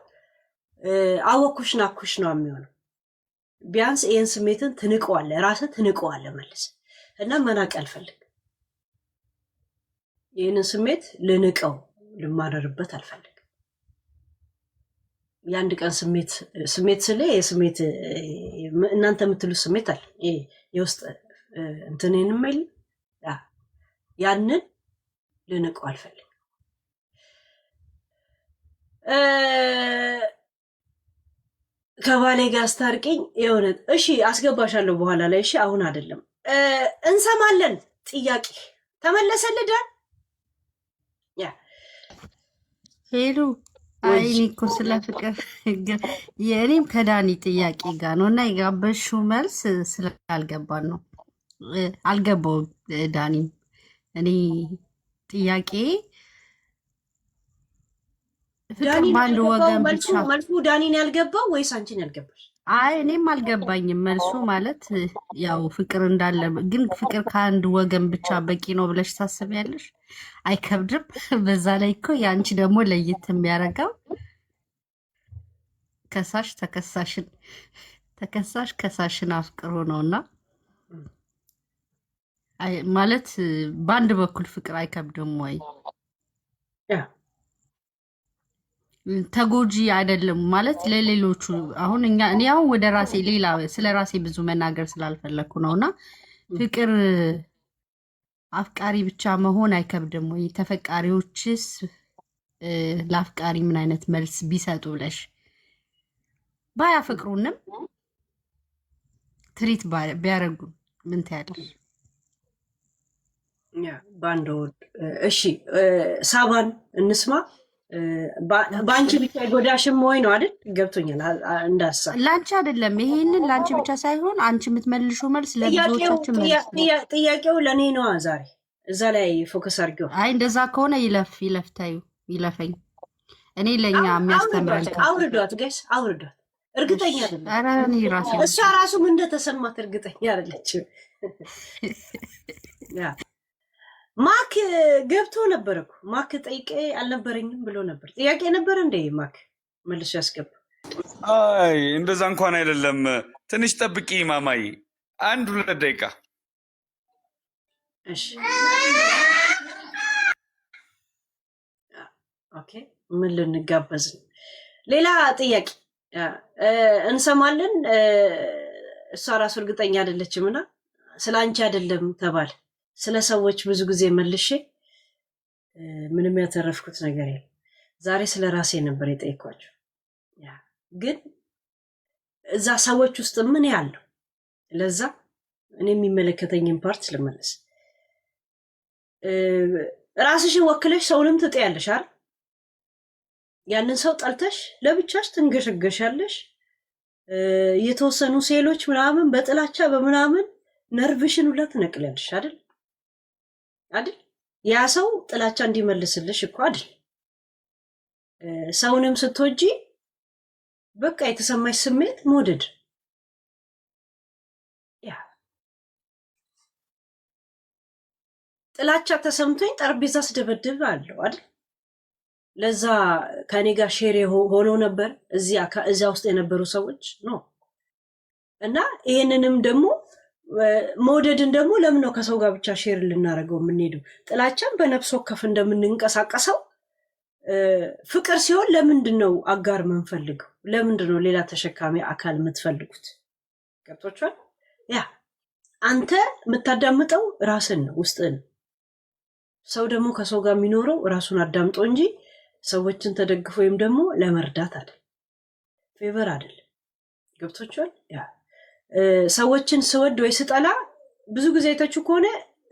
አወኩሽ ናኩሽ ነው የሚሆነው። ቢያንስ ይሄን ስሜትን ትንቀዋለህ፣ ራስህ ትንቀዋለህ መልስ እና መናቅ አልፈልግም። ይህንን ስሜት ልንቀው ልማረርበት አልፈልግም። የአንድ ቀን ስሜት ስለ የስሜት እናንተ የምትሉት ስሜት አለ የውስጥ እንትኔንም አይል ያንን ልንቀው አልፈልግም። ከባሌ ጋር አስታርቂኝ የሆነ እሺ አስገባሻለሁ በኋላ ላይ እሺ፣ አሁን አይደለም እንሰማለን። ጥያቄ ተመለሰልህ ዳን? ያ ሄሉ አይ እኔ እኮ ስለ ፍቅር የእኔም ከዳኒ ጥያቄ ጋር ነው እና የጋበሽው መልስ ስላልገባን ነው። አልገባውም ዳኒም። እኔ ጥያቄ ፍቅር በአንድ ወገን ብቻ መልሱ ዳኒን ያልገባው ወይስ አንቺን ያልገባሽ? አይ እኔም አልገባኝም መልሱ። ማለት ያው ፍቅር እንዳለ ግን ፍቅር ከአንድ ወገን ብቻ በቂ ነው ብለሽ ታስቢያለሽ? አይከብድም? በዛ ላይ እኮ የአንቺ ደግሞ ለየት የሚያደርገው ከሳሽ ተከሳሽ ከሳሽን አፍቅሮ ነውና ማለት በአንድ በኩል ፍቅር አይከብድም ወይ? ተጎጂ አይደለም ማለት ለሌሎቹ። አሁን እኔ አሁን ወደ ራሴ ሌላ ስለ ራሴ ብዙ መናገር ስላልፈለኩ ነውና ፍቅር አፍቃሪ ብቻ መሆን አይከብድም ወይ? ተፈቃሪዎችስ ለአፍቃሪ ምን አይነት መልስ ቢሰጡ ብለሽ ባያፈቅሩንም ትሪት ቢያደርጉን ምን ትያለሽ? በአንድ ወድ እሺ፣ ሳባን እንስማ። በአንቺ ብቻ ጎዳሽም ወይ ነው አይደል? ገብቶኛል። እንዳሳ ላንቺ አይደለም፣ ይሄንን ላንቺ ብቻ ሳይሆን አንቺ የምትመልሺው መልስ ለብዙዎቻችን መልስ ነው። ጥያቄው ለእኔ ነዋ። ዛሬ እዛ ላይ ፎከስ አድርጌው። አይ እንደዛ ከሆነ ይለፍታዩ ይለፈኝ። እኔ ለእኛ የሚያስተምረን አውርዷት፣ ጋይስ አውርዷት። እርግጠኛ አይደለም። ኧረ እኔ ራሴ እሷ ራሱ ምን እንደተሰማት እርግጠኛ አይደለችም። ማክ ገብቶ ነበር እኮ ማክ ጠይቄ አልነበረኝም ብሎ ነበር። ጥያቄ ነበር እንደ ማክ መልሶ ያስገባ። አይ እንደዛ እንኳን አይደለም። ትንሽ ጠብቂ ማማይ፣ 1-2 ደቂቃ። እሺ ኦኬ። ምን ልንጋበዝ ነው? ሌላ ጥያቄ እንሰማለን። እሷ ራሱ እርግጠኛ አይደለችም እና ስለ አንቺ አይደለም ተባለ። ስለ ሰዎች ብዙ ጊዜ መልሼ ምንም ያተረፍኩት ነገር የለም። ዛሬ ስለ ራሴ ነበር የጠየኳቸው። ግን እዛ ሰዎች ውስጥ ምን ያለው ለዛ እኔ የሚመለከተኝን ፓርት ልመለስ። ራስሽን ወክለሽ ሰውንም ትጠያለሽ አይደል? ያንን ሰው ጠልተሽ ለብቻሽ ትንገሸገሻለሽ። የተወሰኑ ሴሎች ምናምን በጥላቻ በምናምን ነርቭሽን ሁላ ትነቅለልሽ አይደል? ያ ሰው ጥላቻ እንዲመልስልሽ እኮ አይደል? ሰውንም ስትወጂ በቃ የተሰማሽ ስሜት መውደድ። ያ ጥላቻ ተሰምቶኝ ጠረጴዛ ስደበድብ አለው አይደል? ለዛ ከኔ ጋር ሼር ሆኖ ነበር እዚያ ውስጥ የነበሩ ሰዎች ነው። እና ይሄንንም ደግሞ መውደድን ደግሞ ለምን ነው ከሰው ጋር ብቻ ሼር ልናደርገው የምንሄደው? ጥላቻን በነፍስ ወከፍ እንደምንንቀሳቀሰው ፍቅር ሲሆን ለምንድን ነው አጋር የምንፈልገው? ለምንድን ነው ሌላ ተሸካሚ አካል የምትፈልጉት? ገብቶቿል? ያ አንተ የምታዳምጠው ራስን ነው፣ ውስጥን። ሰው ደግሞ ከሰው ጋር የሚኖረው ራሱን አዳምጦ እንጂ ሰዎችን ተደግፎ ወይም ደግሞ ለመርዳት አይደል፣ ፌቨር አይደለም። ገብቶቿል? ያ ሰዎችን ስወድ ወይ ስጠላ ብዙ ጊዜ አይታችሁ ከሆነ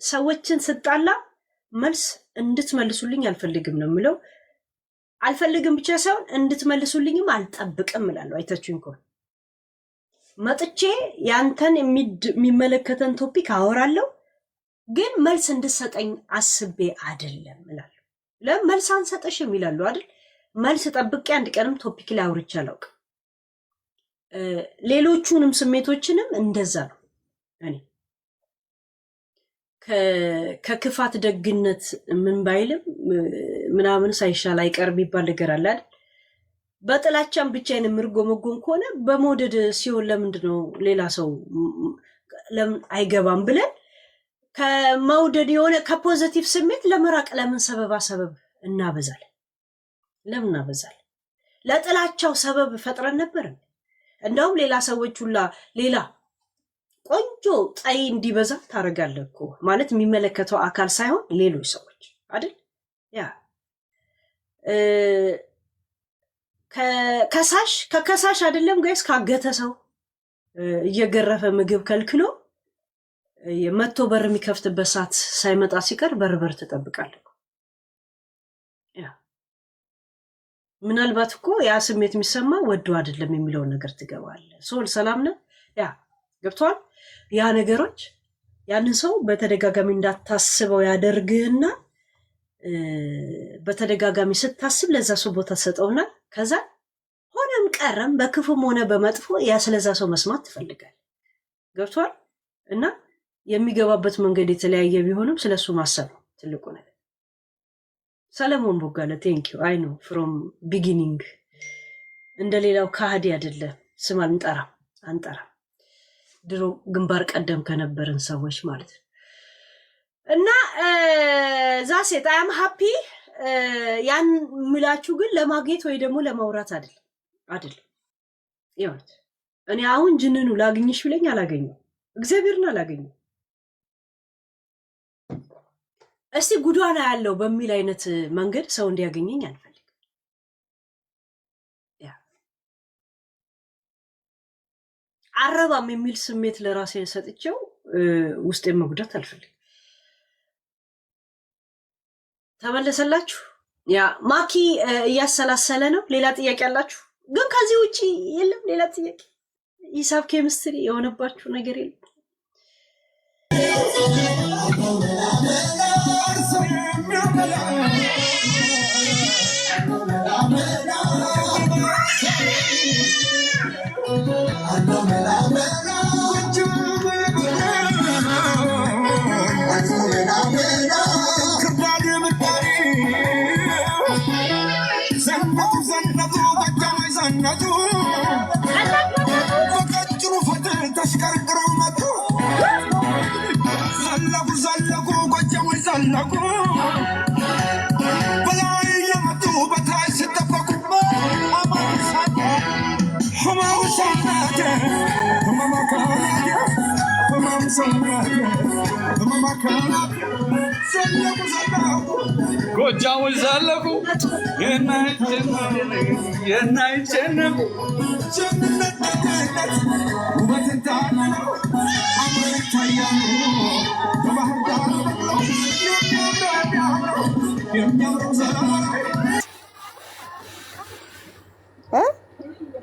ሰዎችን ስጣላ መልስ እንድትመልሱልኝ አልፈልግም ነው የምለው። አልፈልግም ብቻ ሳይሆን እንድትመልሱልኝም አልጠብቅም እላለሁ። አይታችሁኝ ከሆነ መጥቼ ያንተን የሚመለከተን ቶፒክ አወራለሁ፣ ግን መልስ እንድትሰጠኝ አስቤ አይደለም እላለሁ። ለምን መልስ አንሰጠሽም ይላሉ አይደል? መልስ ጠብቄ አንድ ቀንም ቶፒክ ላይ አውርቼ አላውቅም። ሌሎቹንም ስሜቶችንም እንደዛ ነው። እኔ ከክፋት ደግነት ምን ባይልም ምናምን ሳይሻል አይቀርም ይባል ነገር አለ አይደል? በጥላቻም ብቻዬን የምርጎመጎም ከሆነ በመውደድ ሲሆን ለምንድን ነው ሌላ ሰው ለምን አይገባም ብለን ከመውደድ የሆነ ከፖዚቲቭ ስሜት ለመራቅ ለምን ሰበብ እናበዛለን? ለምን እናበዛለን? ለጥላቻው ሰበብ ፈጥረን ነበር። እንደውም ሌላ ሰዎች ሁላ ሌላ ቆንጆ ጣይ እንዲበዛ ታደርጋለህ እኮ ማለት የሚመለከተው አካል ሳይሆን ሌሎች ሰዎች አይደል? ያ ከከሳሽ አይደለም ጋይስ፣ ካገተ ሰው እየገረፈ ምግብ ከልክሎ መጥቶ በር የሚከፍትበት ሰዓት ሳይመጣ ሲቀር በር ትጠብቃለህ። ያ ምናልባት እኮ ያ ስሜት የሚሰማ ወዶ አይደለም የሚለውን ነገር ትገባለህ። ሶል ሰላም ነው። ያ ገብቷል። ያ ነገሮች ያንን ሰው በተደጋጋሚ እንዳታስበው ያደርግህና በተደጋጋሚ ስታስብ ለዛ ሰው ቦታ ሰጠውና ከዛ ሆነም ቀረም በክፉም ሆነ በመጥፎ ያ ስለዛ ሰው መስማት ትፈልጋለህ። ገብቷል። እና የሚገባበት መንገድ የተለያየ ቢሆንም ስለሱ ማሰብ ነው ትልቁ ነገር። ሰለሞን ቦጋለ ቴንኪዩ። አይ ኖ ፍሮም ቢጊኒንግ እንደሌላው ካህዲ አይደለም። ስም አንጠራም። ድሮ ግንባር ቀደም ከነበርን ሰዎች ማለት ነው። እና ዛሴት አም ሃፒ ያን ምላችሁ ግን ለማግኘት ወይ ደግሞ ለማውራት አይደለም። ይኸውት እኔ አሁን ጅንኑ ላግኝሽ ብለኝ አላገኘው፣ እግዚአብሔርን አላገኘው። እስቲ ጉዷና ያለው በሚል አይነት መንገድ ሰው እንዲያገኘኝ አልፈልግም። አረባም የሚል ስሜት ለራሴ ሰጥቼው ውስጤን መጉዳት አልፈልግም። ተመለሰላችሁ? ያ ማኪ እያሰላሰለ ነው። ሌላ ጥያቄ አላችሁ? ግን ከዚህ ውጪ የለም ሌላ ጥያቄ። ሂሳብ ኬሚስትሪ የሆነባችሁ ነገር የለም? ጎጃሞች ዘለቁ የናይጨነቁ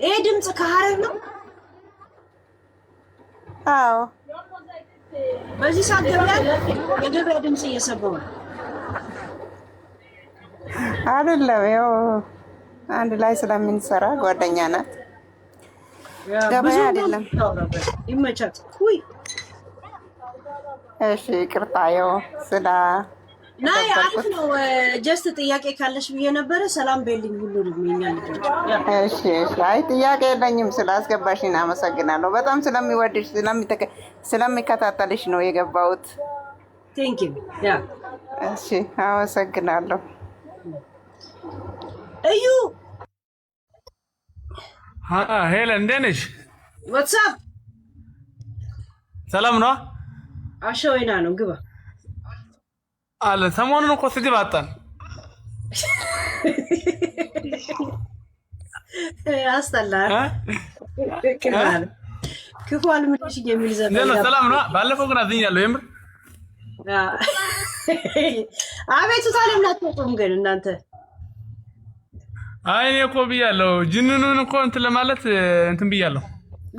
ይሄ ድምፅ ከሀረር ነው። አዎ በዚህ ሰዓት የገበያ ድምፅ እየሰማሁ ነው። አይደለም ያው አንድ ላይ ስለምንሰራ ጓደኛ ናት። ገበያ አይደለም። ይመቻት። ውይ እሺ ይቅርታ፣ ያው ስለ ናይ አሪፍ ነው ጀስት ጥያቄ ካለሽ ብዬ ነበረ ሰላም በልኝ ሁሉ ይኛል እሺ አይ ጥያቄ የለኝም ስላስገባሽኝ አመሰግናለሁ በጣም ስለሚወድሽ ስለሚከታተልሽ ነው የገባሁት ቴንክ ዩ ያ እሺ አመሰግናለሁ እዩ ሄለን እንዴት ነሽ? ዋትስአፕ ሰላም ነው? አሸወይና ነው ግባ አለ ሰሞኑን እኮ ስድብ አጣን። አስጠላል ክፉ አልምልሽ የሚል ዘፈን ሰላም ነው? ባለፈው ግን አዝኛለሁ የምር አቤቱታ ለምን አትወጡም ግን እናንተ? አይ እኔ እኮ ብያለሁ ጅንኑን እኮ እንትን ለማለት እንትን ብያለሁ።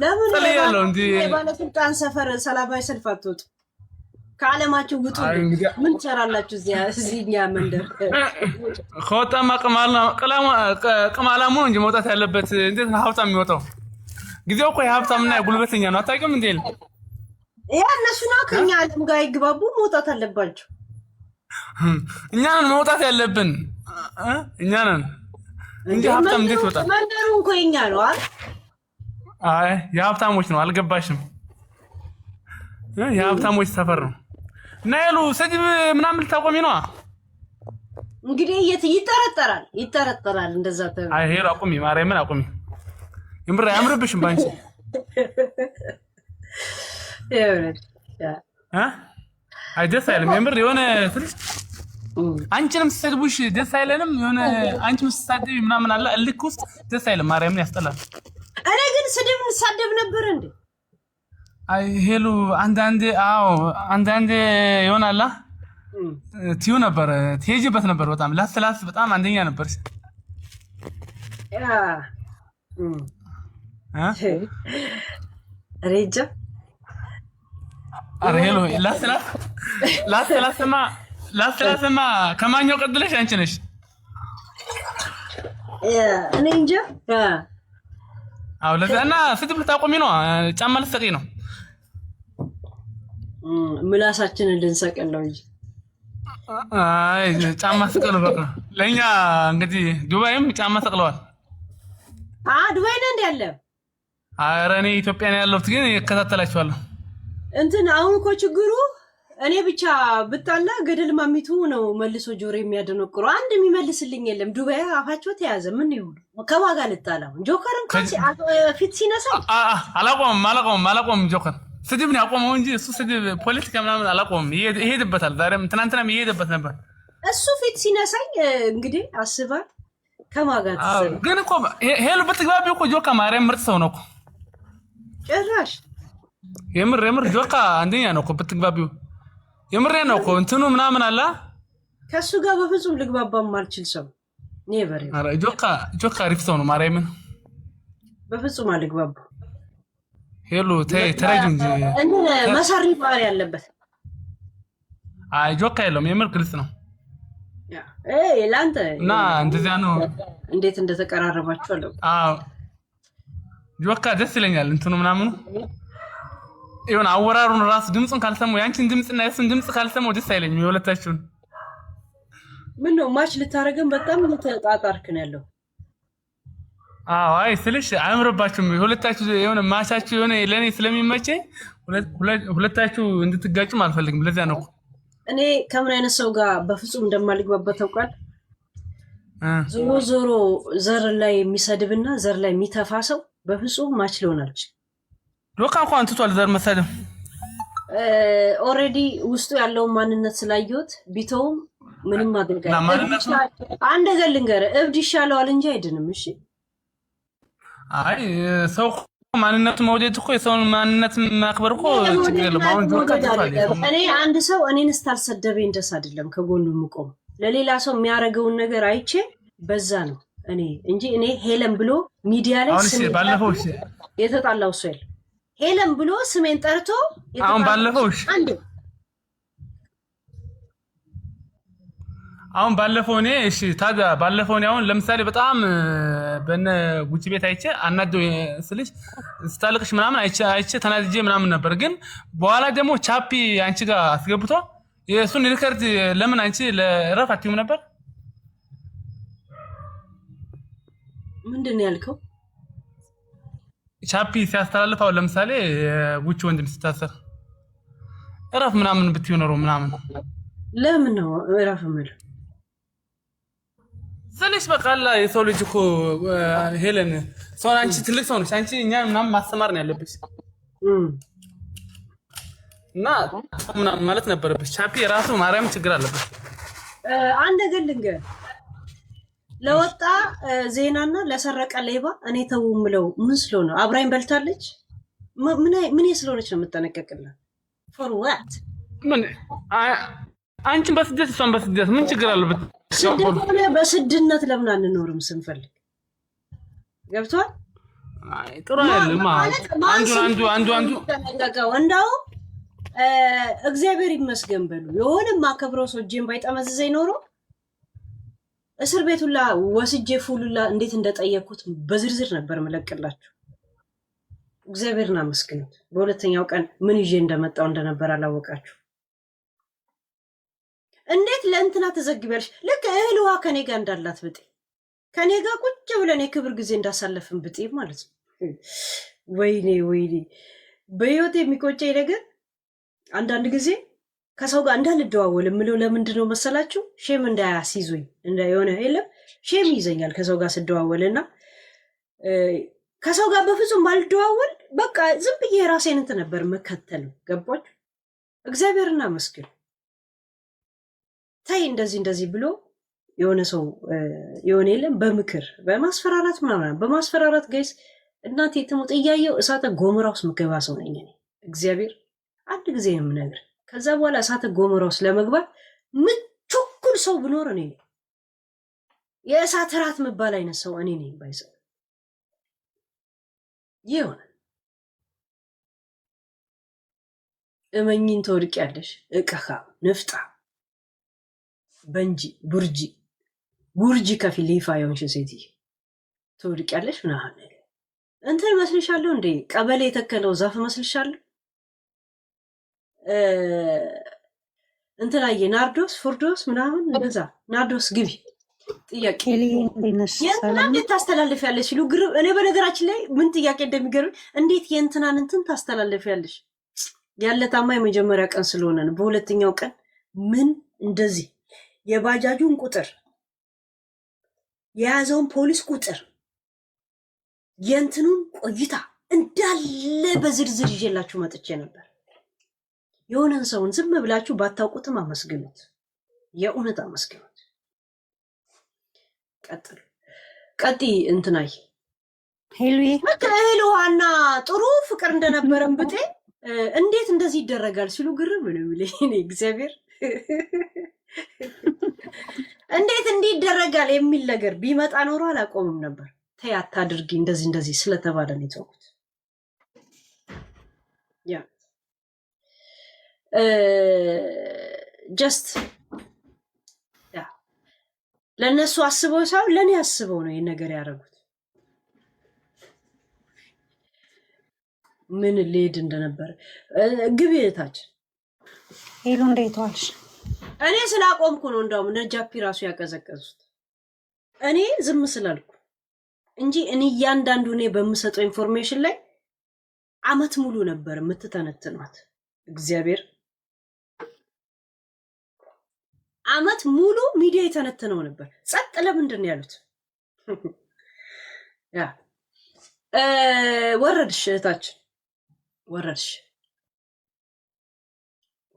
ለምን ብያለሁ እንጂ ባለስልጣን ሰፈር ሰላማዊ ሰልፍ አትወጡ? ከዓለማችሁ ውጡ። ምን ትሰራላችሁ እዚህኛ መንደር? ከወጣማ ቅማላሙ እንጂ መውጣት ያለበት እንዴት ነው ሀብታም የሚወጣው? ጊዜው እኮ የሀብታምና የጉልበተኛ ነው። አታውቂም እንዴ? ያ እነሱ ነው ከኛ ዓለም ጋር ይግባቡ መውጣት አለባቸው። እኛ ነን መውጣት ያለብን እኛ ነን እንጂ ሀብታም እንዴት ይወጣል? መንደሩ እኮ የኛ ነው አይደል? አይ የሀብታሞች ነው። አልገባሽም? የሀብታሞች ሰፈር ነው። እና ያሉ ስድብ ምናምን ልታቆሚ ነው እንግዲህ ይጠረጠራል እንደዛ ተብሎ አይ ሄሎ አቁሚ ማርያምን አቁሚ የምር አያምርብሽም ባንቺ አይ ደስ አይልም የምር የሆነ ትንሽ አንቺንም ስትሰድቡሽ ደስ አይለንም የሆነ አንቺም ስትሳደቢ ምናምን አለ እልክ ውስጥ ደስ አይልም ማርያምን ያስጠላል እኔ ግን ስድብ እንሳደብ ነበር እንዴ አይ ሄሎ አንዳንዴ ይሆናል ቲዩ ነበር ትሄጂበት ነበር በጣም ላስላስ በጣም አንደኛ ነበር ሬጃ ሄሎ ላስላስማ ከማኛው ቀድለሽ አንቺ ነሽ እኔ እንጃ አው ለዛና ስድብ ልታቆሚ ነው ጫማ ልትሰቂ ነው ምላሳችንን ልንሰቀል ነው እንጂ አይ ጫማ ሰቀሉ በቃ ለኛ እንግዲህ ዱባይም ጫማ ሰቅለዋል ዱባይ ነው እንደ ያለ ኧረ እኔ ኢትዮጵያ ነው ያለሁት ግን እከታተላችኋለሁ እንትን አሁን እኮ ችግሩ እኔ ብቻ ብጣላ ገደል ማሚቱ ነው መልሶ ጆሮ የሚያደነቅሩ አንድ የሚመልስልኝ የለም ዱባይ አፋቸው ተያዘ ምን ይሁን ከማጋ ልጣላው ጆከርም ፊት ሲነሳ አላቆም ጆከር ስድብ ነው ያቆመው እንጂ እሱ ስድብ ፖለቲካ ምናምን አላቆም ይሄድበታል ዛሬም ትናንትናም ይሄድበት ነበር እሱ ፊት ሲነሳኝ እንግዲህ አስባ ከማጋ ተሰለ ግን እኮ ሄሎ በትግባቢው እኮ ጆካ ማርያም ምርጥ ሰው ነው እኮ ጭራሽ የምር ጆካ አንደኛ ነው እኮ በትግባቢው የምር ነው እኮ እንትኑ ምናምን አላ ከሱ ጋር በፍጹም ልግባባም ማልችል ሰው ኔቨር አረ ጆካ አሪፍ ሰው ነው ማርያምን በፍጹም አልግባባ ሄሎ ተረጅ እንጂ እንደ መሰሪ ባሪ ያለበት አይ ጆካ የለም የምር ግልጽ ነው ላንተ እና እንደዚያ ነው እንዴት እንደተቀራረባችሁ አለው ጆካ ደስ ይለኛል እንትኑ ምናምን ይሁን አወራሩን ራስ ድምጹን ካልሰማው ያንቺን ድምጽና የሱን ድምጽ ካልሰማው ደስ አይለኝም የሁለታችሁን ምን ነው ማች ልታረገን በጣም ተጣጣርክ ነው ያለው አይ ስልሽ አምረባችሁም የሁለታችሁ የሆነ ማቻችሁ የሆነ ለኔ ስለሚመቸኝ ሁለታችሁ እንድትጋጩም አልፈልግም ለዛ ነው እኔ ከምን አይነት ሰው ጋር በፍጹም እንደማልግባባ ታውቃል ዞሮ ዘር ላይ የሚሰድብና ዘር ላይ የሚተፋ ሰው በፍጹም ማች ሊሆናልች ዶካ እንኳን ትቷል ዘር መሰደብ ኦሬዲ ውስጡ ያለው ማንነት ስላየሁት ቢተውም ምንም አድርጋይ አንድ ገለንገረ እብድ ይሻለዋል እንጂ አይድንም እሺ አይ ሰው ማንነቱ መውደድ እኮ የሰውን ማንነት ማክበር እኮ ችግር የለም አሁን ጆካ ትቷል እኔ አንድ ሰው እኔን ስታልሰደበኝ እንደስ አይደለም ከጎኑ ምቆም ለሌላ ሰው የሚያረገውን ነገር አይቼ በዛ ነው እኔ እንጂ እኔ ሄለን ብሎ ሚዲያ ላይ ስሜን ባለፈው የተጣላው ሰው ሄለን ብሎ ስሜን ጠርቶ አሁን ባለፈው አሁን ባለፈው እኔ እሺ ታዲያ ባለፈው እኔ አሁን ለምሳሌ በጣም በነ ጉቺ ቤት አይቼ አናደው ስልሽ ስታልቅሽ ምናምን አይቼ ተናድጄ ምናምን ነበር ግን በኋላ ደግሞ ቻፒ አንቺ ጋር አስገብቶ የእሱን ሪከርድ ለምን አንቺ ለረፍ አትይም ነበር? ምንድን ነው ያልከው? ቻፒ ሲያስተላልፈው ለምሳሌ ውጭ ወንድም ሲታሰር ረፍ ምናምን ብትዩ ኖሮ ምናምን ለምን ነው ረፍ ማለት? ስለሽ በቃላ የሰው ልጅ እኮ ሄለን ሰው አንቺ ትልቅ ሰው ነሽ። አንቺ እኛ ምናምን ማስተማር ነው ያለብሽ እና ምናምን ማለት ነበረብሽ። ቻፒ ራሱ ማርያም ችግር አለበት። አንድ ነገር ልንገር፣ ለወጣ ዜናና ለሰረቀ ሌባ እኔ ተው ምለው ምን ስለሆነ አብራኝ በልታለች። ምን ስለሆነች ነው የምጠነቀቅላት? ፎር ዋት ምን አንቺን በስደት እሷን በስደት ምን ችግር አለበት? በስድነት ለምን አንኖርም ስንፈልግ? ገብቷል? ጥሩ አይደለም። አንዱ ተነቀቀው እንዳው እግዚአብሔር ይመስገን በሉ። የሆነም ማከብረው ሰው እጄን ባይጠመዝዘኝ ኖሮ እስር ቤቱላ ወስጄ ፉሉላ እንዴት እንደጠየቅኩት በዝርዝር ነበር መለቅላችሁ። እግዚአብሔርን አመስግኑት። በሁለተኛው ቀን ምን ይዤ እንደመጣው እንደነበር አላወቃችሁ። እንዴት ለእንትና ተዘግቢያለሽ? ልክ እህል ውሃ ከኔ ጋር እንዳላት ብጤ ከኔ ጋር ቁጭ ብለን የክብር ጊዜ እንዳሳለፍን ብጤ ማለት ነው። ወይኔ በህይወት የሚቆጨኝ ነገር አንዳንድ ጊዜ ከሰው ጋር እንዳልደዋወል የምለው ለምንድን ነው መሰላችሁ? ሼም እንዳያስይዙኝ የሆነ የለም ሼም ይዘኛል ከሰው ጋር ስደዋወልና ከሰው ጋር በፍጹም ባልደዋወል በቃ ዝም ብዬ የራሴን እንትን ነበር መከተለው። ገባችሁ? እግዚአብሔርን አመስግኑ። ታይ እንደዚህ ብሎ የሆነ ሰው የሆነ የለም በምክር በማስፈራራት ምናምን በማስፈራራት ጋይስ እናቴ ትሙት እያየው እሳተ ጎመራ ውስጥ ምገባ ሰው ነኝ እኔ። እግዚአብሔር አንድ ጊዜ ነው የምነግር። ከዛ በኋላ እሳተ ጎመራ ውስጥ ለመግባት ምቹኩል ሰው ብኖር እኔ ነኝ። የእሳት ራት መባል አይነት ሰው እኔ ነኝ። ባይሰው ይሆነ እመኝን ትወድቂያለሽ። እቀኻ ንፍጣ በንጂ ጉርጂ ከፊል ይፋ የሆንሽ ሴት ትወድቂያለሽ ምናምን ነገር እንትን መስልሻለሁ እንዴ? ቀበሌ የተከለው ዛፍ መስልሻለሁ? እንትን አየ ናርዶስ ፎርዶስ ምናምን እንደዛ ናርዶስ ግቢ ጥያቄ እንዴት ታስተላልፊያለሽ ሲሉ ግርም። እኔ በነገራችን ላይ ምን ጥያቄ እንደሚገርም እንዴት የእንትናን እንትን ታስተላልፊያለሽ? ያለታማ የመጀመሪያ ቀን ስለሆነ ነው። በሁለተኛው ቀን ምን እንደዚህ የባጃጁን ቁጥር የያዘውን ፖሊስ ቁጥር የእንትኑን ቆይታ እንዳለ በዝርዝር ይዤላችሁ መጥቼ ነበር። የሆነን ሰውን ዝም ብላችሁ ባታውቁትም አመስግኑት፣ የእውነት አመስግኑት። ቀጥይ እንትናይ እህል ውሃና ጥሩ ፍቅር እንደነበረን ብጤ እንዴት እንደዚህ ይደረጋል ሲሉ ግርም ነው የሚለኝ እኔ እግዚአብሔር እንዴት እንዲህ ይደረጋል የሚል ነገር ቢመጣ ኖሮ አላቆምም ነበር። ተይ አታድርጊ እንደዚህ ስለተባለ ነው የተውኩት። ያ ጀስት ያ ለነሱ አስበው ሳይሆን ለኔ አስበው ነው ይሄን ነገር ያደረጉት። ምን ሊሄድ እንደነበረ ግቢ እህታችን ሄሎ፣ እንዴት ዋልሽ? እኔ ስላቆምኩ ነው እንደውም ነጃፒ ራሱ ያቀዘቀዙት። እኔ ዝም ስላልኩ እንጂ እኔ እያንዳንዱ እኔ በምሰጠው ኢንፎርሜሽን ላይ አመት ሙሉ ነበር የምትተነትኗት። እግዚአብሔር አመት ሙሉ ሚዲያ የተነተነው ነበር። ጸጥ ለምንድን ነው ያሉት? ያ ወረድሽ እህታችን ወረድሽ።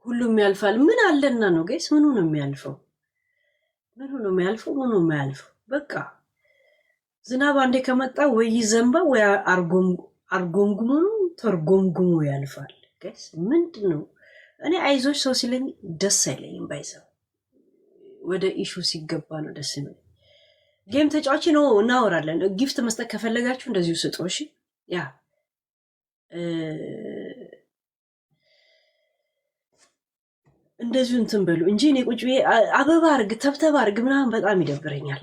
ሁሉም ያልፋል። ምን አለና ነው ጋይስ? ምኑ ነው የሚያልፈው? ምኑ ነው የሚያልፈው? በቃ ዝናብ አንዴ ከመጣ ወይ ይዘንባ ወይ አርጎምጉሞ ተርጎምጉሞ ያልፋል። ጋይስ ምንድን ነው? እኔ አይዞች ሰው ሲለኝ ደስ አይለኝም። ባይዘው ወደ ኢሹ ሲገባ ነው ደስ የሚለኝ። ጌም ተጫዋች ነው እናወራለን። ጊፍት መስጠት ከፈለጋችሁ እንደዚሁ ስጡ። እሺ ያ እንደዚሁ እንትን በሉ እንጂ እኔ ቁጭ ብዬ አበባ አርግ ተብተባ አርግ ምናምን በጣም ይደብረኛል፣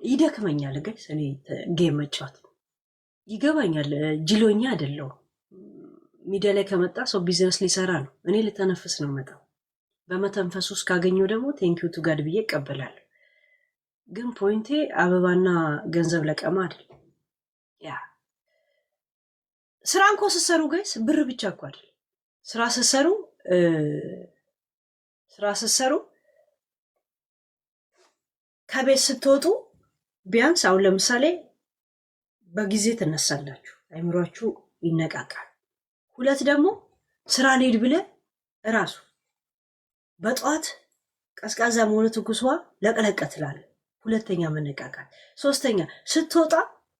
ይደክመኛል። ጋይስ እኔ ጌም መጫወት ይገባኛል። ጅሎኛ አይደለሁም። ሚዲያ ላይ ከመጣ ሰው ቢዝነስ ሊሰራ ነው። እኔ ልተነፍስ ነው መጣው። በመተንፈስ ውስጥ ካገኘው ደግሞ ቴንኪው ቱ ጋድ ብዬ እቀበላለሁ። ግን ፖይንቴ አበባና ገንዘብ ለቀማ አይደል። ያ ስራ እንኳ ስትሰሩ ጋይስ ብር ብቻ እኮ አይደል። ስራ ስትሰሩ ከቤት ስትወጡ ቢያንስ አሁን ለምሳሌ በጊዜ ትነሳላችሁ፣ አይምሯችሁ ይነቃቃል። ሁለት ደግሞ ስራ ልሄድ ብለህ እራሱ በጠዋት ቀዝቃዛ መሆኑ ትኩስ ውሃ ለቅለቅ ትላለህ። ሁለተኛ መነቃቃት። ሶስተኛ ስትወጣ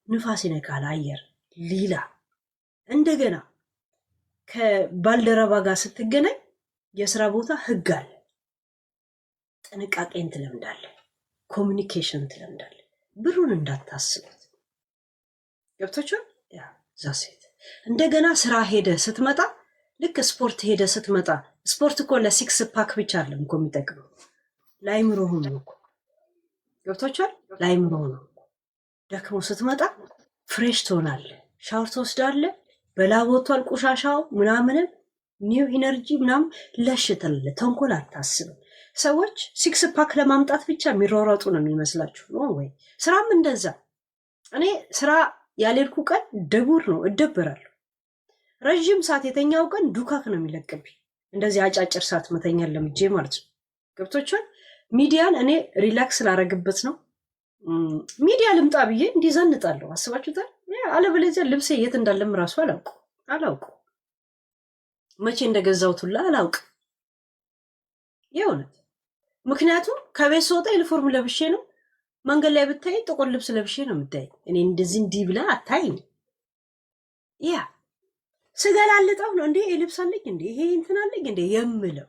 ንፋስ ይነካል አየር ሊላ። እንደገና ከባልደረባ ጋር ስትገናኝ የስራ ቦታ ህግ አለ። ጥንቃቄን ትለምዳለህ፣ ኮሚኒኬሽን ትለምዳለህ። ብሩን እንዳታስቡት። ገብቶቻል? ያ ዛሴት እንደገና ስራ ሄደ ስትመጣ ልክ ስፖርት ሄደ ስትመጣ ስፖርት እኮ ለሲክስ ፓክ ብቻ አይደለም እኮ የሚጠቅመው ለአይምሮህም ነው እኮ። ገብቶቻል? ለአይምሮህ ነው። ደክሞ ስትመጣ ፍሬሽ ትሆናለህ፣ ሻወር ትወስዳለህ፣ በላብ ወጥቷል ቆሻሻው ምናምንም ኒው ኢነርጂ ምናምን ለሽ ትላለህ። ተንኮል አታስብም። ሰዎች ሲክስ ፓክ ለማምጣት ብቻ የሚሯሯጡ ነው የሚመስላችሁ ነው ወይ? ስራም እንደዛ። እኔ ስራ ያልሄድኩ ቀን ደቡር ነው እደበራለሁ። ረዥም ሰዓት የተኛው ቀን ዱካክ ነው የሚለቅብኝ። እንደዚህ አጫጭር ሰዓት መተኛ ለምጄ ማለት ነው። ገብቶቻል? ሚዲያን እኔ ሪላክስ ላረግበት ነው። ሚዲያ ልምጣ ብዬ እንዲዘንጣለሁ። አስባችሁታል? አለበለዚያ ልብሴ የት እንዳለም ራሱ አላውቁ መቼ እንደገዛሁት ሁላ አላውቅ የእውነት። ምክንያቱም ከቤት ስወጣ ዩኒፎርም ለብሼ ነው። መንገድ ላይ ብታይ ጥቁር ልብስ ለብሼ ነው የምታይ። እኔ እንደዚህ እንዲህ ብላ አታይኝ። ያ ስገላልጠው ነው እንዴ ልብስ አለኝ እንዴ ይሄ እንትን አለኝ እንዴ የምለው።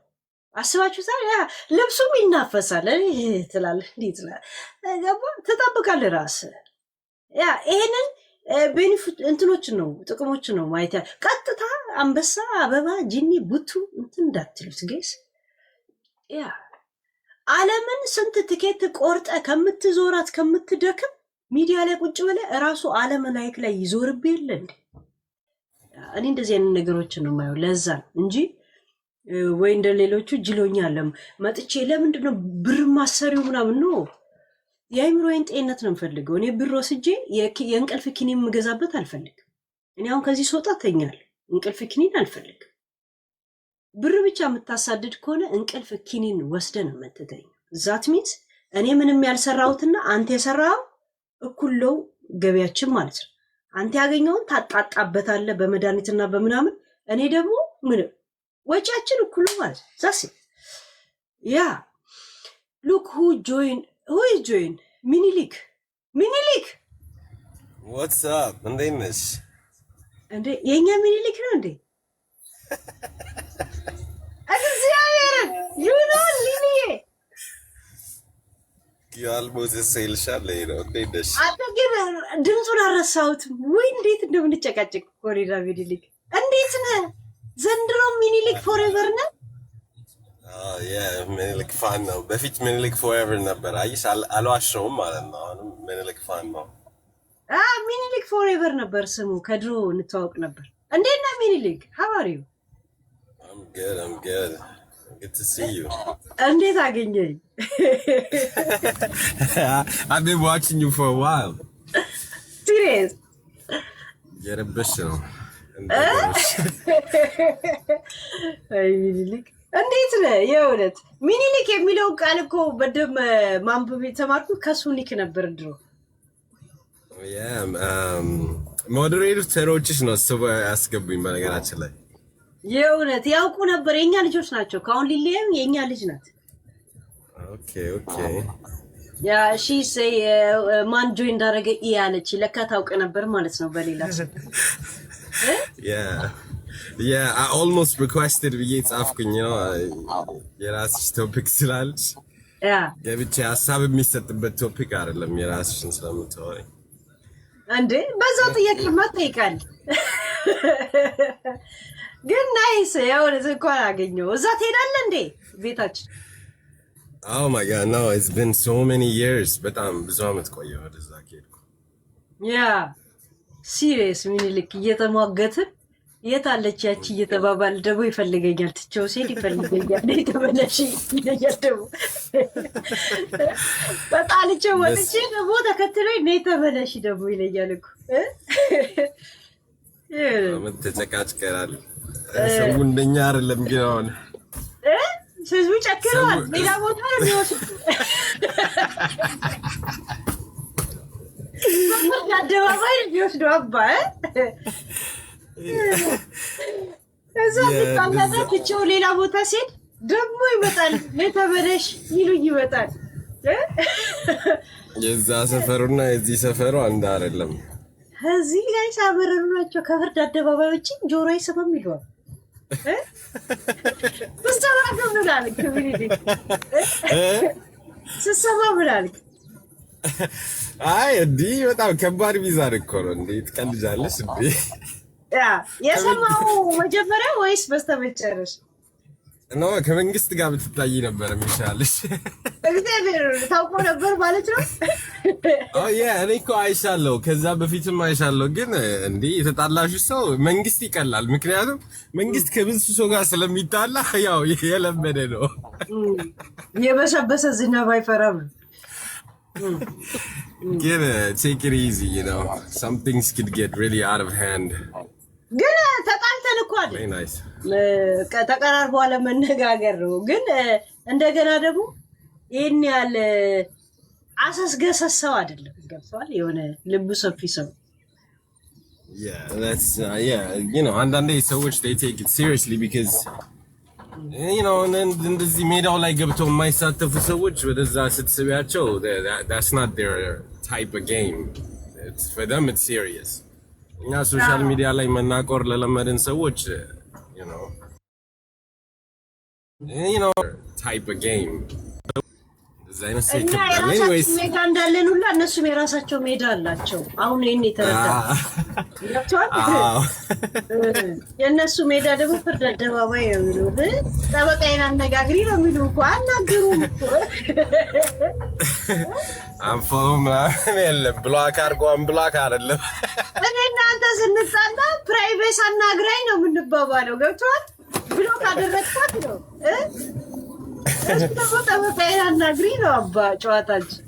አስባችሁታል? ያ ልብሱም ይናፈሳል ትላለህ። እንዴ ትላለህ ገባ ትጠብቃለህ ራስህ። ያ ይሄንን ቤኒፊት እንትኖችን ነው ጥቅሞችን ነው ማየት። ቀጥታ አንበሳ አበባ ጂኒ ቡቱ እንትን እንዳትሉት ጌስ። ያ ዓለምን ስንት ትኬት ቆርጠ ከምትዞራት ከምትደክም ሚዲያ ላይ ቁጭ ብለህ እራሱ ዓለም ላይክ ላይ ይዞርብህ የለ እንዴ? እኔ እንደዚህ አይነት ነገሮችን ነው የማየው። ለዛ እንጂ ወይ እንደ ሌሎቹ ጅሎኛለም መጥቼ ለምንድነው ብር ማሰሪው ምናምን ነው። የአይምሮዬን ጤንነት ነው የምፈልገው። እኔ ብር ወስጄ የእንቅልፍ ኪኒን የምገዛበት አልፈልግም። እኔ አሁን ከዚህ ስወጣ ተኛለሁ። እንቅልፍ ኪኒን አልፈልግም። ብር ብቻ የምታሳድድ ከሆነ እንቅልፍ ኪኒን ወስደ ነው የምትተኝ። ዛት ሚንስ እኔ ምንም ያልሰራሁትና አንተ የሰራው እኩለው ገቢያችን ማለት ነው። አንተ ያገኘውን ታጣጣበታለህ በመድኃኒትና በምናምን፣ እኔ ደግሞ ምንም ወጪያችን እኩሉ ማለት ነው። ዛስ ያ ሉክ ሁ ኢዝ ጆይን ሚኒሊክ ዋትስ አፕ እንዴት ነሽ? እንዴ የኛ ሚኒሊክ ነው እንዴ? እግዚአብሔርን ዩኖ ሊኒዬ ያልሞት ሰይልሻል ነው። እንዴት ነሽ? አንተ ግን ድምፁን አልረሳሁትም ወይ? እንዴት እንደምንጨቃጨቅ ኮሪዳ ሚኒሊክ እንዴት ነህ? ዘንድሮ ሚኒሊክ ፎሬቨር ነህ? ሚኒሊክ ፋን ነው። በፊት ሚኒሊክ ፎሬቨር ነበር። አይሽ አልዋሸውም ማለት ነው። አሁንም ሚኒሊክ ፋን ነው። ሚኒሊክ ፎሬቨር ነበር ስሙ። ከድሮ እንተዋወቅ ነበር። እንዴት ነህ ሚኒሊክ? How are you? I'm good. Good to see you. እንዴት አገኘኝ? I've been watching you for a while. Serious? የረበሽ ነው። አይ ሚኒሊክ እንዴት ነህ? የእውነት ሚኒሊክ የሚለው ቃል እኮ በደም ማንበብ የተማርኩት ከሱ ኒክ ነበር ድሮ። ሞዴሬተር ተሮችሽ ነው ሰው ያስገቡኝ በነገራችን ላይ የእውነት ያውቁ ነበር። የኛ ልጆች ናቸው። ካሁን ሊሊየም የኛ ልጅ ናት። ኦኬ ያ ሺ ሴይ ማን ጆይ እንዳረገ ያለች ለካ ታውቅ ነበር ማለት ነው በሌላ ሰው። I almost requested ብዬ ጻፍኩኝ ነው የራስሽ ቶፒክ ስላለሽ ገብቼ ሀሳብ የሚሰጥበት ቶፒክ አይደለም። የራስሽን ስለምትወሪ እንዴ በዛው ጥያቄ ማጠይቃል ግን ናይስ ያው እንኳን አገኘው። እዛ ትሄዳለህ እንዴ ቤታችን? Oh my god, no, it's been so many years. በጣም ብዙ አመት ቆየሁ ወደዛ ከሄድኩ። ያ ሲሪየስ ሚኒሊክ እየተሟገትን የት አለች ያቺ እየተባባል ደግሞ ይፈልገኛል ትቼው ሲሄድ ይፈልገኛል ነይ ተመለሽ ይለኛል ደግሞ በጣልቼው ወጥቼ ደግሞ ተከትሎኝ ነይ ተመለሽ ደግሞ ይለኛል እኮ ተጨቃጭቀናል ሰው እንደኛ አይደለም ግን አሁን ህዝቡ ጨክሯል ሌላ ቦታ ነው የሚወስድ አደባባይ የሚወስደው አባ እዛ ተጣላታ ትቼው ሌላ ቦታ ሲሄድ ደግሞ ይመጣል ለተበለሽ ይሉኝ ይመጣል የዛ ሰፈሩና የዚህ ሰፈሩ አንድ አይደለም እዚህ ላይ ሳበረሩ ናቸው ከፍርድ አደባባይ ውጪ ጆሮ አይሰማም ይሏል ስሰማ ምን ከቢዲ ስሰማ ምን አልክ አይ እንዴ በጣም ከባድ ቢዛር እኮ ነው እንዴ ትቀልጃለሽ እንዴ ያ የሰማው መጀመሪያ ወይስ በስተመጨረሻ ነው ከመንግስት ጋር ብትታይ ነበር የሚሻልሽ እግዚአብሔር ታውቆ ነበር ማለት ነው ያ እኔ እኮ አይሻለሁ ከዛ በፊትም አይሻለሁ ግን እንዴ የተጣላሽ ሰው መንግስት ይቀላል ምክንያቱም መንግስት ከብዙ ሰው ጋር ስለሚጣላ ያው የለመደ ነው የበሰበሰ ዝናብ አይፈራም ግን take it easy you know some things could get really out of hand ግን ተጣልተን እኮ አይደል very nice ተቀራርቦ አለ መነጋገር ነው ግን እንደገና ደግሞ ይሄን ያለ አሰስገሰሰው አይደለም ገብቷል የሆነ ልቡ ሰፊ ሰው yeah that's yeah you know and then ሰዎች they take it seriously because you know እንደዚህ ሜዳው ላይ ገብተው የማይሳተፉ ሰዎች ወደዛ ስትስቢያቸው that's not their type of game it's for them it's serious እኛ ሶሻል ሚዲያ ላይ መናቆር ለለመድን ሰዎች you know type of game ዛይነስ ይከብዳል anyways ሜዳ እንዳለን ሁላ እነሱም የራሳቸው ሜዳ አላቸው አሁን ይሄን የተረዳው የእነሱ ሜዳ ደግሞ ፍርድ አደባባይ ነው የሚሉት ጠበቃዬን አነጋግሪ ነው የሚሉ እኮ አናግሩም አንፎም የለም ብሎክ አድርጎን ብሎክ አይደለም እኔ እናንተ ስንጣላ ፕራይቬሲ አናግራኝ ነው የምንባባለው ገብቷል ብሎክ አደረግኳት ነው ጠበቃዬን አናግሪ ነው አባ ጨዋታችን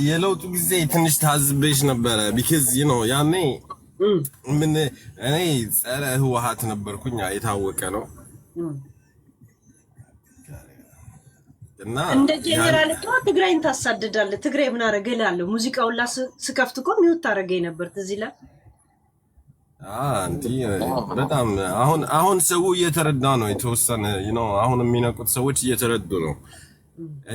የለውጡ ጊዜ ትንሽ ታዝበሽ ነበረ because you know ያኔ ምን እኔ ጸረ ህወሓት ነበርኩኝ የታወቀ ነው እና እንደ ጄኔራል እኮ ትግራይን ታሳድዳለህ ትግራይ ምን አረገላለሁ ሙዚቃውን ስከፍት እኮ ሚውት ታረገኝ ነበር ትዝ ይላል አንቲ በጣም አሁን ሰው እየተረዳ ነው የተወሰነ you know አሁን የሚነቁት ሰዎች እየተረዱ ነው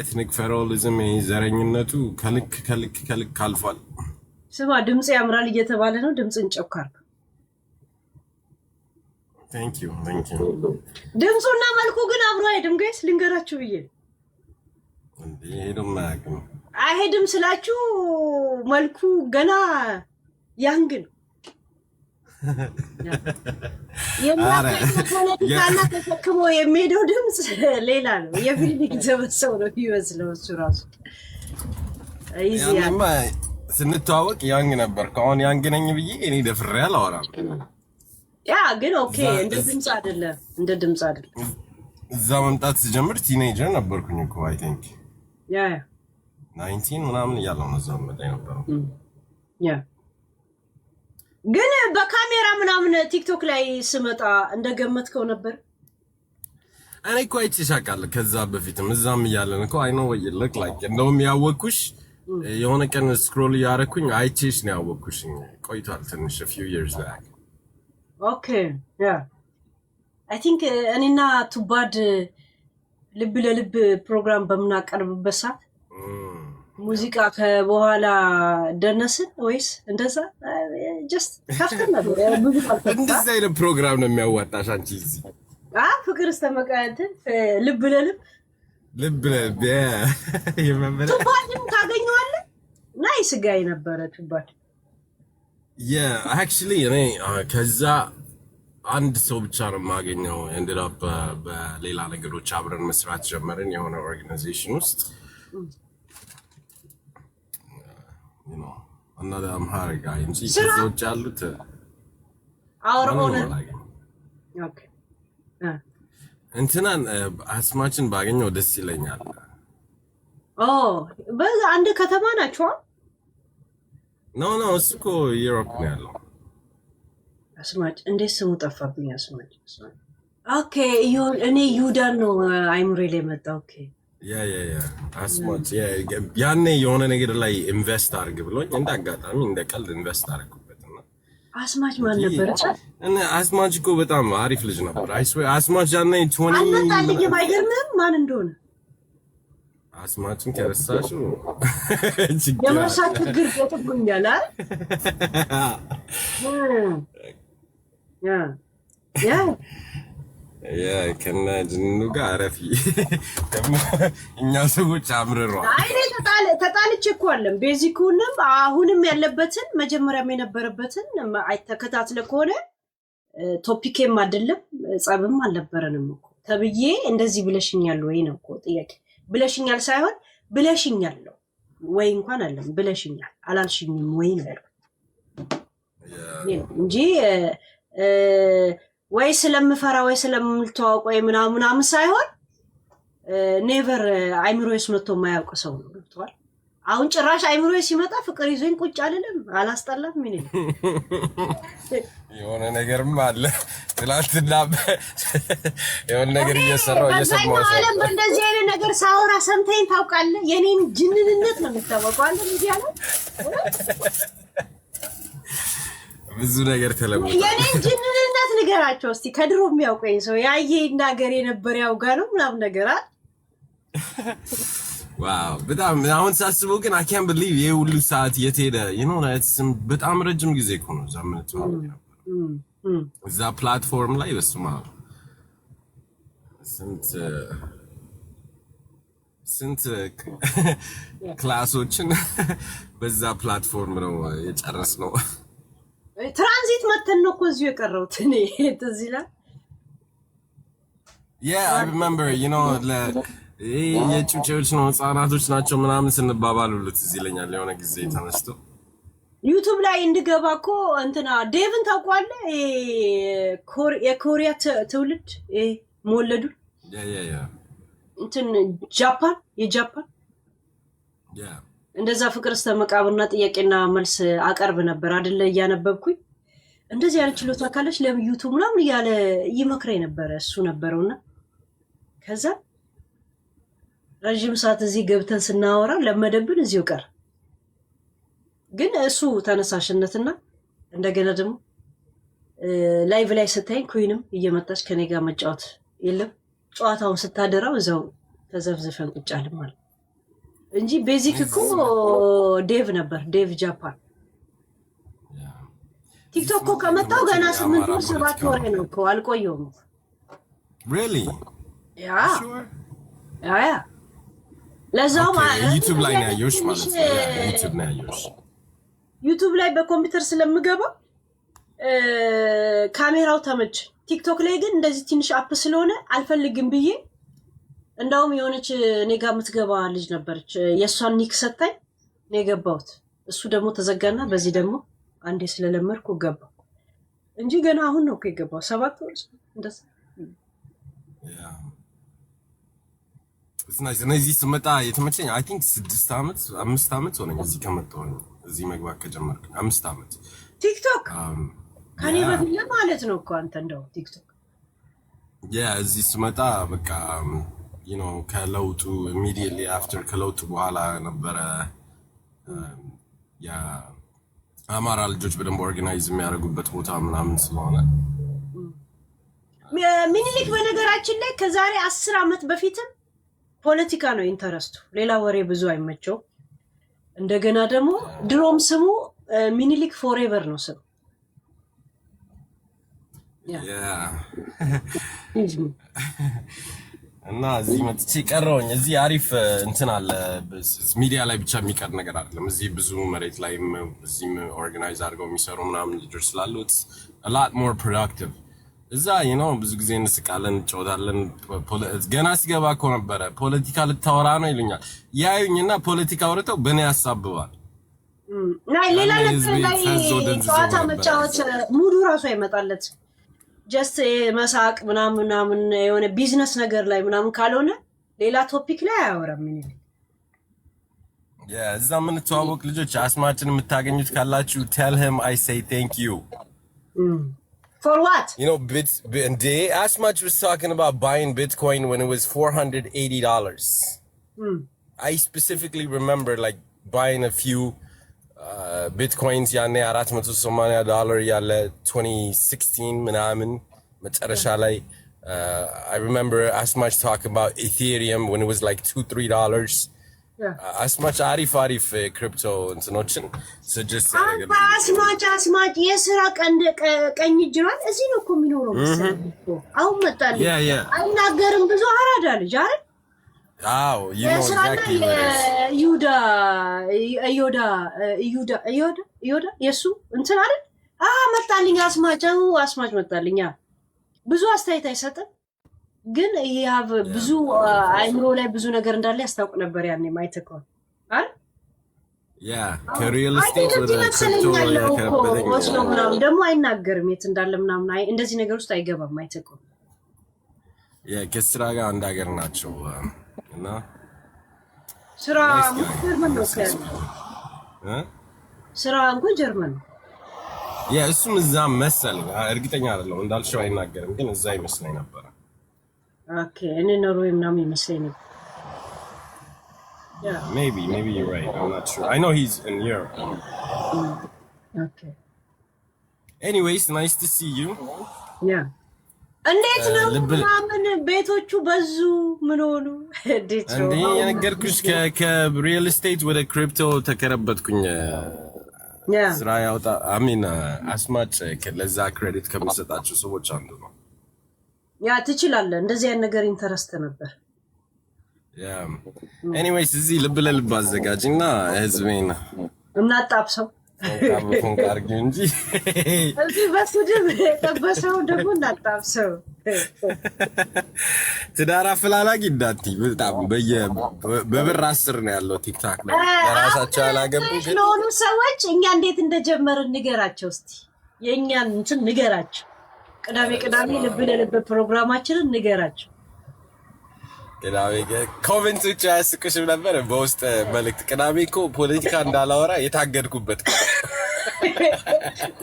ኤትኒክ ፌዴራሊዝም ዘረኝነቱ ከልክ አልፏል ስማ ድምጽ ያምራል እየተባለ ነው ድምጽን ጨካር thank you ድምጹና መልኩ ግን አብሮ አይሄድም ጋይስ ልንገራችሁ ብዬ እንዴ ሄዶም አያውቅም አይሄድም ስላችሁ መልኩ ገና ያንግ ነው የማታና ተሰክሞ የሚሄደው ድምጽ ሌላ ነው የፊልም ዘበሰው ነው ይወስለው እሱ ራሱ ያንማ ስንተዋወቅ ያንግ ነበር ከአሁን ያንግ ነኝ ብዬ እኔ ደፍሬ አላወራም ያ ግን ኦኬ እንደ ድምጽ አይደለም እዛ መምጣት ስጀምር ቲኔጀር ነበርኩኝ እኮ አይ ቲንክ ያ 19 ምናምን እያለሁ ነው እዛ መጣ ነበር ያ ግን በካሜራ ምናምን ቲክቶክ ላይ ስመጣ እንደገመትከው ነበር እኔ እኮ አይቼሻለሁ ከዛ በፊትም እዛም እያለን እኮ አይ ኖ ወይ look like እንደውም ያወኩሽ የሆነ ቀን ስክሮል ያረኩኝ አይቼሽ ነው ያወኩሽ ቆይቷል ትንሽ a few years back okay yeah I think እኔና ቱባድ ልብ ለልብ ፕሮግራም በመናቀርብበት ሰዓት ሙዚቃ ከበኋላ ደነስን ወይስ እንደዛ just ካፍተን ነበር ብዙ ካልተፈታ እንደዛ አይነት ፕሮግራም ነው የሚያዋጣሽ አንቺ እዚህ ፍቅር እስተመቃንት ልብ ለልብ የመመረ ቱባድም ታገኘዋለህ ናይስ ጋይ ነበረ ቱባድ actually እኔ ከዛ አንድ ሰው ብቻ ነው የማገኘው ended up በሌላ ነገሮች አብረን መስራት ጀመርን የሆነ ኦርጋናይዜሽን ውስጥ you know another Amharic guy እንጂ ከዛው ጫሉት our ማንንም own አላገኝም። okay እንትናን አስማችን ባገኘው ደስ ይለኛል። በዛ አንድ ከተማ ናቸው። ኖ እሱ እኮ ዩሮፕ ነው ያለው። አስማጭ እንዴት ስሙ ጠፋብኝ። አስማጭ ኦኬ እኔ ዩዳን ነው አይምሬ ላይ መጣ። ኦኬ ያ አስማች ያኔ የሆነ ነገር ላይ ኢንቨስት አድርግ ብሎኝ እንደ አጋጣሚ እንደ ቀልድ ኢንቨስት አድርግበትና አስማች ማን ነበር? እና አስማች እኮ በጣም አሪፍ ልጅ ነበር። አይ ስዌር አስማች ያኔ 20 አልመጣልኝም። አይገርምም ማን እንደሆነ አስማችን ከረሳሽው የመርሳት ችግር ገጥሞኛል ያ ከነ ጅኑ ጋር አረፊ ደግሞ እኛ ሰዎች አምርሯል። አይኔ ተጣልቼ እኮ አለም ቤዚኩንም አሁንም ያለበትን መጀመሪያም የነበረበትን አይተከታትለ ከሆነ ቶፒኬም አይደለም ጸብም አልነበረንም እኮ ተብዬ እንደዚህ ብለሽኛል ወይ ነው እኮ ጥያቄ። ብለሽኛል ሳይሆን ብለሽኛል ነው ወይ እንኳን አለም ብለሽኛል አላልሽኝም ወይ ነው እንጂ ወይ ስለምፈራ ወይ ስለምልተዋወቅ ወይ ምናምን ሳይሆን ኔቨር አይምሮዬስ መጥቶ የማያውቅ ሰው ነው ገብቷል። አሁን ጭራሽ አይምሮዬ ሲመጣ ፍቅር ይዞኝ ቁጭ አልልም አላስጠላም ምን ነው የሆነ ነገርም አለ ትላንትና የሆነ ነገር እየሰራው ነው አለም እንደዚህ አይነት ነገር ሳወራ ሰምተኝ ታውቃለህ? የኔን ጅንንነት ነው የምታወቀው አንተ እንዴ ያለው ብዙ ነገር ተለምዶ የኔን ጅንንነት ንገራቸው እስቲ ከድሮ የሚያውቀኝ ሰው ያየ ይናገር የነበር ያውጋ ነው ምናምን ነገር አይደል? ዋው በጣም አሁን ሳስበው ግን I can't believe ይሄ ሁሉ ሰዓት የት ሄደ? you know በጣም ረጅም ጊዜ እኮ ነው ዘመን ተዋወቀ እዛ ፕላትፎርም ላይ በስማ ስንት ክላሶችን በዛ ፕላትፎርም ነው የጨረስነው። ትራንዚት መተን ነው እኮ እዚሁ የቀረውት እኔ እዚህ ላይ yeah I remember you know የጩጬዎች ነው ህፃናቶች ናቸው ምናምን ስንባባል ሁሉ ትዝ ይለኛል። የሆነ ጊዜ ተነስቶ ዩቲዩብ ላይ እንድገባ እኮ እንትና ዴቭን ታውቀዋለህ? የኮሪያ ትውልድ መወለዱ ያ እንትን የጃፓን እንደዛ ፍቅር እስከ መቃብርና ጥያቄና መልስ አቀርብ ነበር አይደለ? እያነበብኩኝ እንደዚህ ያለ ችሎታ ካለች ለዩቲዩብ ምናምን እያለ ይመክረኝ ነበር እሱ ነበረውና ከዛ ረጅም ሰዓት እዚህ ገብተን ስናወራ ለመደብን እዚሁ ቀር ግን እሱ ተነሳሽነትና እንደገና ደግሞ ላይቭ ላይ ስታይኝ ኩይንም እየመጣች ከኔ ጋር መጫወት የለም ጨዋታውን ስታደራው እዛው ተዘፍዘፈን ቁጭ አልን ማለት እንጂ ቤዚክ እኮ ዴቭ ነበር። ዴቭ ጃፓን ቲክቶክ እኮ ከመጣው ገና 8 ወር 7 ወር ነው እኮ አልቆየውም። really ያ ለዛው ዩቲዩብ ላይ ነው ያየሁሽ ማለት ነው። ዩቲዩብ ላይ ያየሁሽ ዩቲዩብ ላይ በኮምፒውተር ስለምገባ ካሜራው ተመች። ቲክቶክ ላይ ግን እንደዚህ ትንሽ አፕ ስለሆነ አልፈልግም ብዬ እንደውም የሆነች እኔ ጋር የምትገባ ልጅ ነበረች የሷን ኒክ ሰጣኝ ነው የገባሁት። እሱ ደግሞ ተዘጋና በዚህ ደግሞ አንዴ ስለለመድኩ ገባሁ እንጂ ገና አሁን ነው እኮ የገባው 7 ወር እንደዛ it's nice እዚህ ስመጣ የተመቸኝ I think 6 ዓመት 5 ዓመት ሆነኝ እዚህ ከመጣሁ እዚህ መግባት ከጀመርኩ 5 ዓመት ቲክቶክ ከኔ በፊት ማለት ነው እኮ አንተ እንደው ቲክቶክ እዚህ ስመጣ በቃ you know ከለውጡ immediately after ከለውጡ በኋላ ነበረ አማራ ልጆች በደንብ ኦርጋናይዝ የሚያደርጉበት ቦታ ምናምን ስለሆነ ሚኒሊክ በነገራችን ላይ ከዛሬ 10 ዓመት በፊትም ፖለቲካ ነው ኢንተረስቱ። ሌላ ወሬ ብዙ አይመቸው። እንደገና ደግሞ ድሮም ስሙ ሚኒሊክ ፎሬቨር ነው ስሙ። እና እዚህ መጥቼ ቀረውኝ። እዚህ አሪፍ እንትን አለ ሚዲያ ላይ ብቻ የሚቀር ነገር አይደለም። እዚህ ብዙ መሬት ላይ እዚህም ኦርጋናይዝ አድርገው የሚሰሩ ምናምን ልጆች ስላሉት a lot more productive እዛ ብዙ ጊዜ እንስቃለን እንጫወታለን። ገና ሲገባ እኮ ነበረ ፖለቲካ ልታወራ ነው ይሉኛል። ያዩኝና ፖለቲካ አውርተው በእኔ ያሳብባል። ናይ ሌላ ያኔ ነገር ህዝቤ ላይ ፈዞ ደንዝዞ ጨዋታ ነበር መጫወት እዛ። ሙዱ ራሱ አይመጣለት ጀስት መሳቅ ምናምን የሆነ ቢዝነስ ነገር ላይ ምናምን ካልሆነ ሌላ ቶፒክ ላይ አያወራም ምን እዛ የምንተዋወቅ ልጆች አስማችን የምታገኙት ካላችሁ tell him I say thank you. For what? You know, Asmach was talking about buying Bitcoin when it was $480. I specifically remember like buying a few Bitcoins ያኔ $480 ያለ 2016 ምናምን መጨረሻ ላይ I remember Asmach talking about Ethereum when it was like $2-3. Asmach አሪፍ crypto እንትኖችን suggest ያደርጋል። አስማች የስራ ቀኝ እጅ ነው እዚህ ነው እኮ የሚኖረው መሰለኝ እኮ አሁን መጣልኝ አይናገርም ብዙ አራዳ ልጅ አይደል አዎ you know exactly what it is. ይሁዳ የሱ እንትን አይደል መጣልኝ አስማች መጣልኝ ብዙ አስተያየት አይሰጥም ግን ይያብ ብዙ አይምሮ ላይ ብዙ ነገር እንዳለ ያስታውቅ ነበር ያኔ ማይተኮ አይደል ከሪል ስቴት ወደ ክሪፕቶ ያከበደኝ ምናምን ደግሞ አይናገርም የት እንዳለ ምናምን እንደዚህ ነገር ውስጥ አይገባም ማይተኮ ከስራ ጋር አንድ ሀገር ናቸው እና ስራ ጀርመን ነው ስራ እንኳን ጀርመን ነው እሱም እዛ መሰለኝ እርግጠኛ አይደለሁም እንዳልሽው አይናገርም ግን እዛ ይመስለኝ ነበር Okay, እኔ ነው ምናምን ይመስለኝ maybe you're right I'm not sure I know he's in Europe Okay anyways nice to see you እንዴት ነው ማምን ቤቶቹ በዙ ምን ሆኑ እንዴት ነው እንዴ የነገርኩሽ ከሪል ስቴት ወደ ክሪፕቶ ተከረበትኩኝ ስራ ያውጣ አሚን አስማጭ ለዛ ክሬዲት ከመሰጣቸው ሰዎች አንዱ ነው ትችላለህ እንደዚህ አይነት ነገር ኢንተረስት ነበር anyways እዚህ ልብ ለልብ አዘጋጅና ህዝቤን እናጣብሰው ታብፎን ካርጊ እንጂ እዚህ በስድብ ተበሰው ደግሞ እናጣብሰው ትዳር አፈላላጊ እንዳቲ በጣም በብር 10 ነው ያለው ቲክታክ ላይ ለራሳቸው ያላገቡ ግን ለሆኑ ሰዎች እኛ እንዴት እንደጀመርን ንገራቸው እስቲ የኛን እንትን ንገራቸው ቅዳሜ ልብ ለልብ ፕሮግራማችንን ንገራቸው ቅዳሜ ኮሜንቶች ያስቅሽም ነበር በውስጥ መልእክት ቅዳሜ እኮ ፖለቲካ እንዳላወራ የታገድኩበት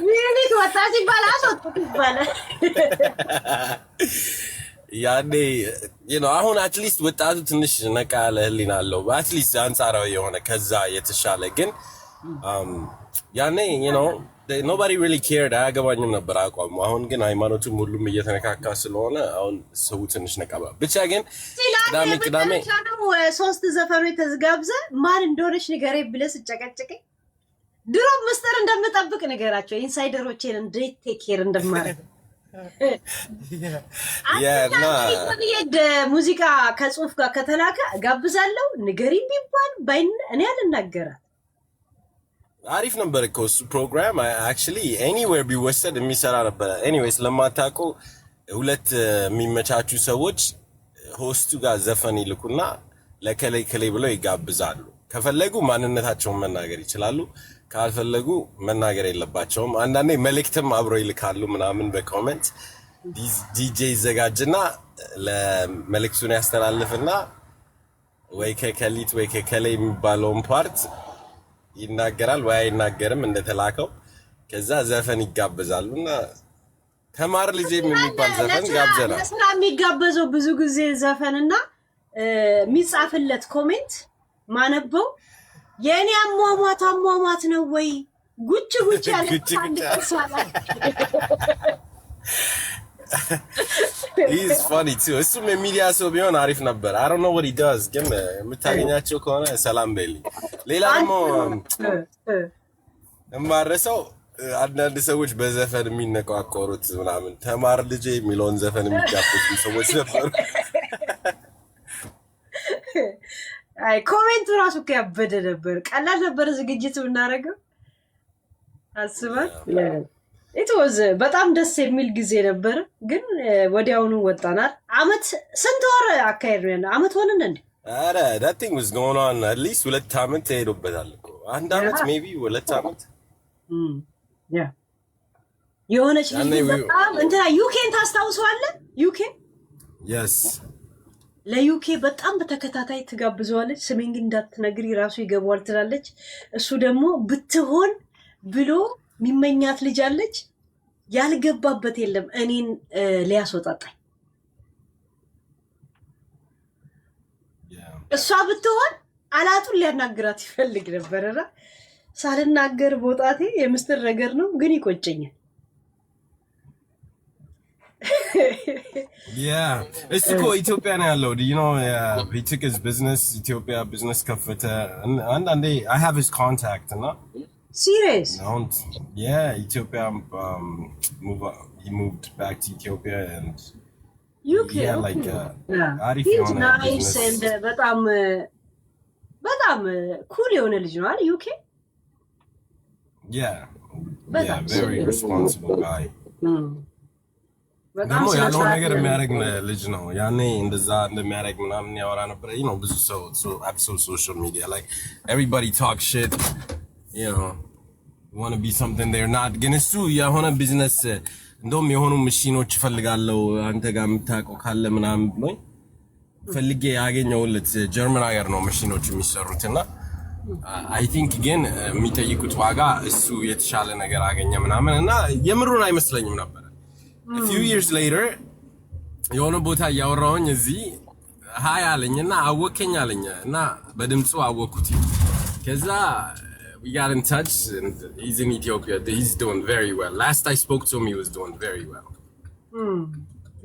ምንድነው ወጣት ይባላል ያኔ አሁን አትሊስት ወጣቱ ትንሽ ነቃ ያለ ህሊና አለው አትሊስት አንጻራዊ የሆነ ከዛ የተሻለ ግን ያኔ nobody really cared አያገባኝም ነበር አቋሙ አሁን ግን ሃይማኖቱም ሁሉም እየተነካካ ስለሆነ አሁን ሰው ትንሽ ነቃባ ብቻ ግን ቅዳሜ ሶስት ዘፈኖች ተዝጋብዘ ማን እንደሆነሽ ንገረኝ ብለህ ስጨቀጨቀኝ ድሮ መስጠር እንደምጠብቅ ንገራቸው ኢንሳይደሮቼን እንዴት ቴክ ኬር እንደማረግ ሙዚቃ ከጽሁፍ ጋር ከተላከ ጋብዛለሁ ንገሪኝ ቢባል ባይን እኔ አልናገራት አሪፍ ነበር እኮ እሱ ፕሮግራም actually anywhere ቢወሰድ የሚሰራ ነበር anyways ለማታውቁ ሁለት የሚመቻቹ ሰዎች ሆስቱ ጋር ዘፈን ይልኩና ለከሌ ብለው ይጋብዛሉ ከፈለጉ ማንነታቸውን መናገር ይችላሉ ካልፈለጉ መናገር የለባቸውም አንዳንዴ መልእክትም አብሮ ይልካሉ ምናምን በኮሜንት ዲጄ ይዘጋጅና ለመልእክቱን ያስተላልፍና ወይ ከከሊት ወይ ከከሌ የሚባለውን ፓርት ይናገራል ወይ አይናገርም እንደተላከው ከዛ ዘፈን ይጋበዛሉና ተማር ልጅ የሚባል ዘፈን ጋብዘና ለስራ የሚጋበዘው ብዙ ጊዜ ዘፈንና የሚጻፍለት ኮሜንት ማነበው የኔ አሟሟት ነው ወይ ጉጭ ያለ He's funny too. እሱም የሚዲያ ሰው ቢሆን አሪፍ ነበር I don't know what he does ግን የምታገኛቸው ከሆነ ሰላም በልኝ ሌላ ደግሞ እማረሰው አንዳንድ ሰዎች በዘፈን የሚነቋቆሩት ምናምን ተማር ልጅ የሚለውን ዘፈን የሚጋብዙ ሰዎች ነበሩ ኮሜንቱ ራሱ ያበደ ነበር ቀላል ነበር ዝግጅት እናረጋው አስባል it was በጣም ደስ የሚል ጊዜ ነበር ግን ወዲያውኑ ወጣናል አመት ስንት ወር አካሄድ ነው አመት ሆነን እንዴ አረ that thing was going on at least 2 አመት ሄዶበታል እኮ አንድ አመት ሜቢ 2 አመት ያ የሆነች ልጅ ያኔ በጣም እንትና ዩኬን ታስታውሰዋለህ? ዩኬ yes ለዩኬ በጣም በተከታታይ ትጋብዘዋለች። ስሜን ግን እንዳትነግሪ ራሱ ይገባዋል ትላለች። እሱ ደግሞ ብትሆን ብሎ የሚመኛት ልጅ አለች። ያልገባበት የለም እኔን ሊያስወጣጣኝ። እሷ ብትሆን አላጡን ሊያናግራት ይፈልግ ነበርና ሳልናገር ቦጣቴ የምስጢር ነገር ነው ግን ይቆጨኛል። yeah it's cool Ethiopia ነው ያለው do you know he took his business Ethiopia business ከፈተ and I have his contact እና serious yeah Ethiopia he moved back to Ethiopia and UK yeah like አሪፍ he's የሆነ nice and በጣም cool የሆነ ልጅ ነው አይደል UK yeah very responsible guy በጣም ደግሞ ያለው ነገር የሚያደርግ ልጅ ነው። ያኔ እንደዛ እንደሚያደርግ ምናምን ያወራ ነበር። you know ብዙ ሰው episode social media like everybody talk shit you know want to be something they're not ግን እሱ የሆነ ቢዝነስ እንደውም የሆኑ መሽኖች ፈልጋለው አንተ ጋር የምታውቀው ካለ ምናምን ብሎኝ ፈልጌ ያገኘውለት ጀርመን ሀገር ነው መሽኖች የሚሰሩትና I think ግን የሚጠይቁት ዋጋ እሱ የተሻለ ነገር አገኘ ምናምን እና የምሩን አይመስለኝም ነበር። A few years later የሆነ ቦታ ያወራውኝ እዚህ ሃይ አለኝና አወከኝ አለኝና በድምጹ አወኩት ከዛ we got in touch and he's in Ethiopia he's doing very well last I spoke to him he was doing very well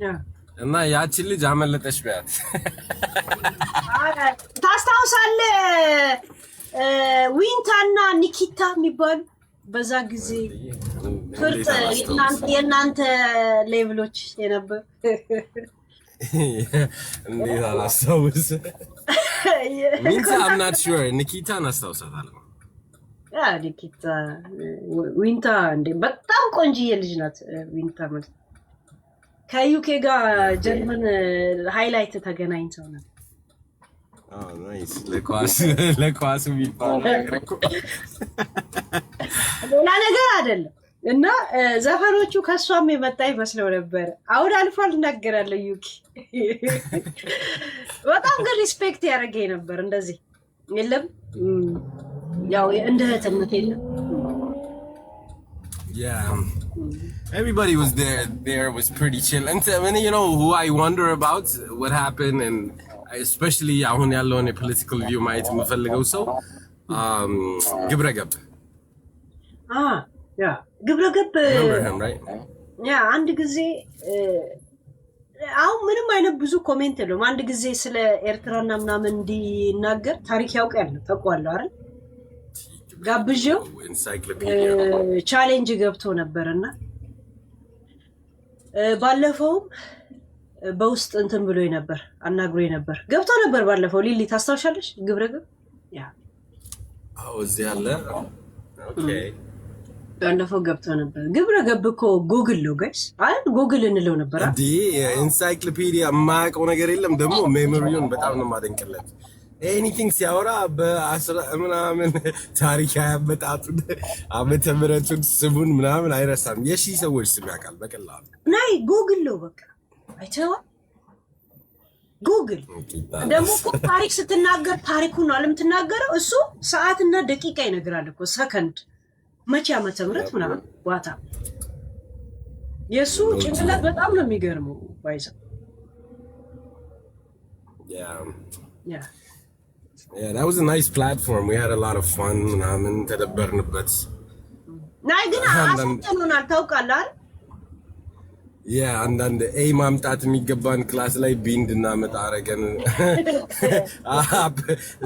yeah እና ያቺ ልጅ አመለጠሽ ቢያት ታስታውሳለህ ዊንታና ኒኪታ የሚባሉ በዛ ጊዜ ፍርጥ የናንተ ሌቭሎች የነበር እንዴት አላስታውስ ዊንታ I'm not sure ኒኪታን አስታውሳታለሁ ኒኪታ ዊንታ እንዴ በጣም ቆንጂዬ ልጅ ናት ዊንታ ማለት ከዩኬ ጋር ጀርመን ሃይላይት ተገናኝተው ነው oh nice ለኳስ የሚባል ነገር እኮ ሌላ ነገር አይደለም እና ዘፈኖቹ ከሷም የመጣ ይመስለው ነበር አሁን አልፏል እናገራለሁ ዩኬ በጣም ግን ሪስፔክት ያደርገኝ ነበር እንደዚህ የለም ያው እንደ እህትነት የለም yeah everybody was there was pretty chill and when you know who I wonder about what happened and especially አሁን ያለውን የፖለቲካል ቪው ማየት የምፈልገው ሰው ግብረገብ ያ ግብረገብ remember him right ያ አንድ ጊዜ አሁን ምንም አይነት ብዙ ኮሜንት የለውም አንድ ጊዜ ስለ ኤርትራና ምናምን እንዲናገር ታሪክ ያውቃል ተቋለው አይደል ጋብዤው ቻሌንጅ ገብቶ ነበርና ባለፈው በውስጥ እንትን ብሎኝ ነበር አናግሮኝ ነበር ገብቶ ነበር ባለፈው ሊሊ ታስታውሻለሽ ግብረገብ ያ እዚህ አለ ኦኬ ባለፈው ገብቶ ነበር ግብረገብ እኮ ጉግል ነው ጋይስ አይደል ጉግል እንለው ነበር እንዴ ኢንሳይክሎፒዲያ ማያውቀው ነገር የለም ደግሞ ሜሞሪውን በጣም ነው ማደንቅለት ኤኒቲንግ ሲያወራ በ10 ምናምን ታሪክ ያመጣጡ ዓመተ ምህረቱን ስሙን ምናምን አይረሳም የሺ ሰዎች ስም ያውቃል በቀላሉ ናይ ጉግል ነው በቃ አይተዋ ጉግል ደግሞ ታሪክ ስትናገር ታሪኩን ነው አለምትናገረው እሱ ሰዓትና ደቂቃ ይነግራል እኮ ሰከንድ መቼ ዓመተ ምህረት ምናምን ዋታ የሱ ጭንቅላት በጣም ነው የሚገርመው ባይዛ yeah that was a nice platform we had a lot of fun ምናምን ተደበርንበት ናይ ግን አሰልጥኑናል ታውቃለህ አይደል አንዳንድ ኤ ማምጣት የሚገባን ክላስ ላይ ቢ እንድናመጣ አረገን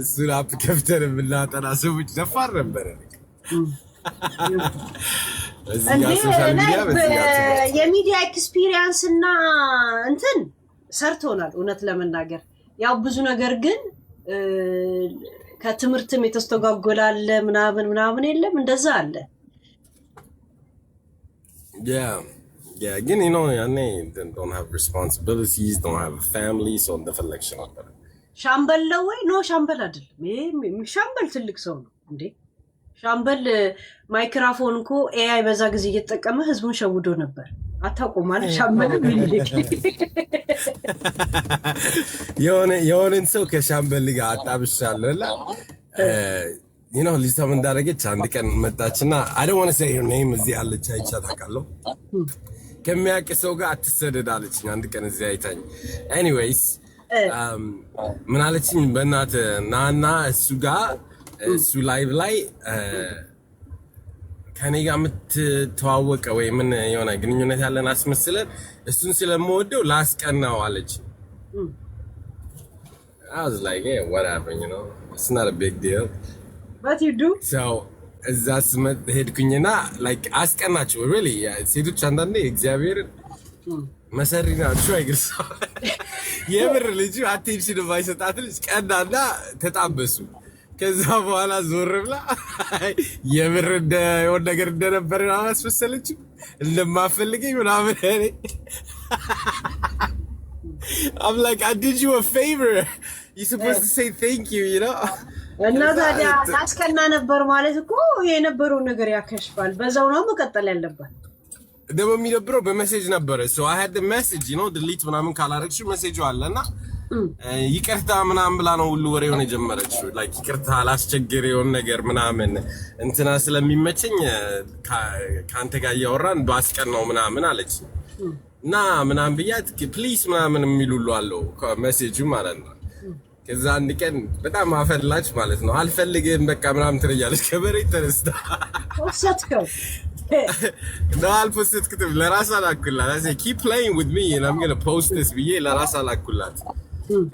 እሱን አፕ ከፍተን የምናጠና ሰዎች ደፋር ነበረ የሚዲያ ኤክስፒሪየንስ እና እንትን ሰርቶናል እውነት ለመናገር ያው ብዙ ነገር ግን ከትምህርትም የተስተጓጎላለ ምናምን የለም እንደዛ አለ yeah again you know they don't have responsibilities don't have a family so እንደፈለግሽ ነበር ሻምበል ነው ወይ ኖ ሻምበል አይደለም ሻምበል ትልቅ ሰው ነው እንዴ ሻምበል ማይክሮፎን እኮ ኤአይ በዛ ጊዜ እየተጠቀመ ህዝቡን ሸውዶ ነበር። አታውቁም ማለት ሻምበል ሚልክ የሆነን ሰው ከሻምበል ጋር አጣብሻለሁላ you know ሊሳ ምን እንዳደረገች አንድ ቀን መጣችና I don't want to say her name እዚህ አለች አይቻት አውቃለሁ ከሚያውቅ ሰው ጋር አትሰደዳለች አንድ ቀን እዚህ አይታኝ anyways ምን አለችኝ በእናትህ ናና እሱ ጋር እሱ ላይቭ ላይ ከኔ ጋር የምትተዋወቀው ወይ ምን የሆነ ግንኙነት ያለን አስመስለን እሱን ስለምወደው ላስቀናው አለች I was like yeah whatever you know it's not a big deal what you do so እዛ ስመት ሄድኩኝና like አስቀናቸው really ሴቶች አንዳንዴ እግዚአብሔር መሰሪና ቾይግስ የምር ልጅ አቴንሽን ባይሰጣት ልጅ ቀናና ተጣበሱ ከዛ በኋላ ዞር ብላ የምር የሆነ ነገር እንደነበር አስመሰለች እንደማፈልገኝ ምናምን I'm like I did you a favor you're supposed to say thank you you know እና ታዲያ ታስቀና ነበር ማለት እኮ የነበረው ነገር ያከሽፋል በዛው ነው መቀጠል ያለበት ደግሞ የሚደብረው በሜሴጅ ነበር so I had the message you know delete ምናምን ካላረግሽ ሜሴጁ አለና ይቅርታ ምናምን ብላ ነው ሁሉ ወሬውን የጀመረችው like ይቅርታ አላስቸግር የሆነ ነገር ምናምን እንትና ስለሚመቸኝ ካንተ ጋር ያወራን ባስቀናው ምናምን አለች እና ምናምን ብያት ፕሊስ ምናምን የሚሉሉ አለው ሜሴጁ ማለት ነው ከዛ አንድ ቀን በጣም አፈላች ማለት ነው አልፈልግም በቃ ምናምን ትረያለች ከበሬት ተነስታ ወሰትከው no አልፖስትክም ለራስ አላኩላት I say keep playing with me and I'm going to post this ብዬ ለራስ አላኩላት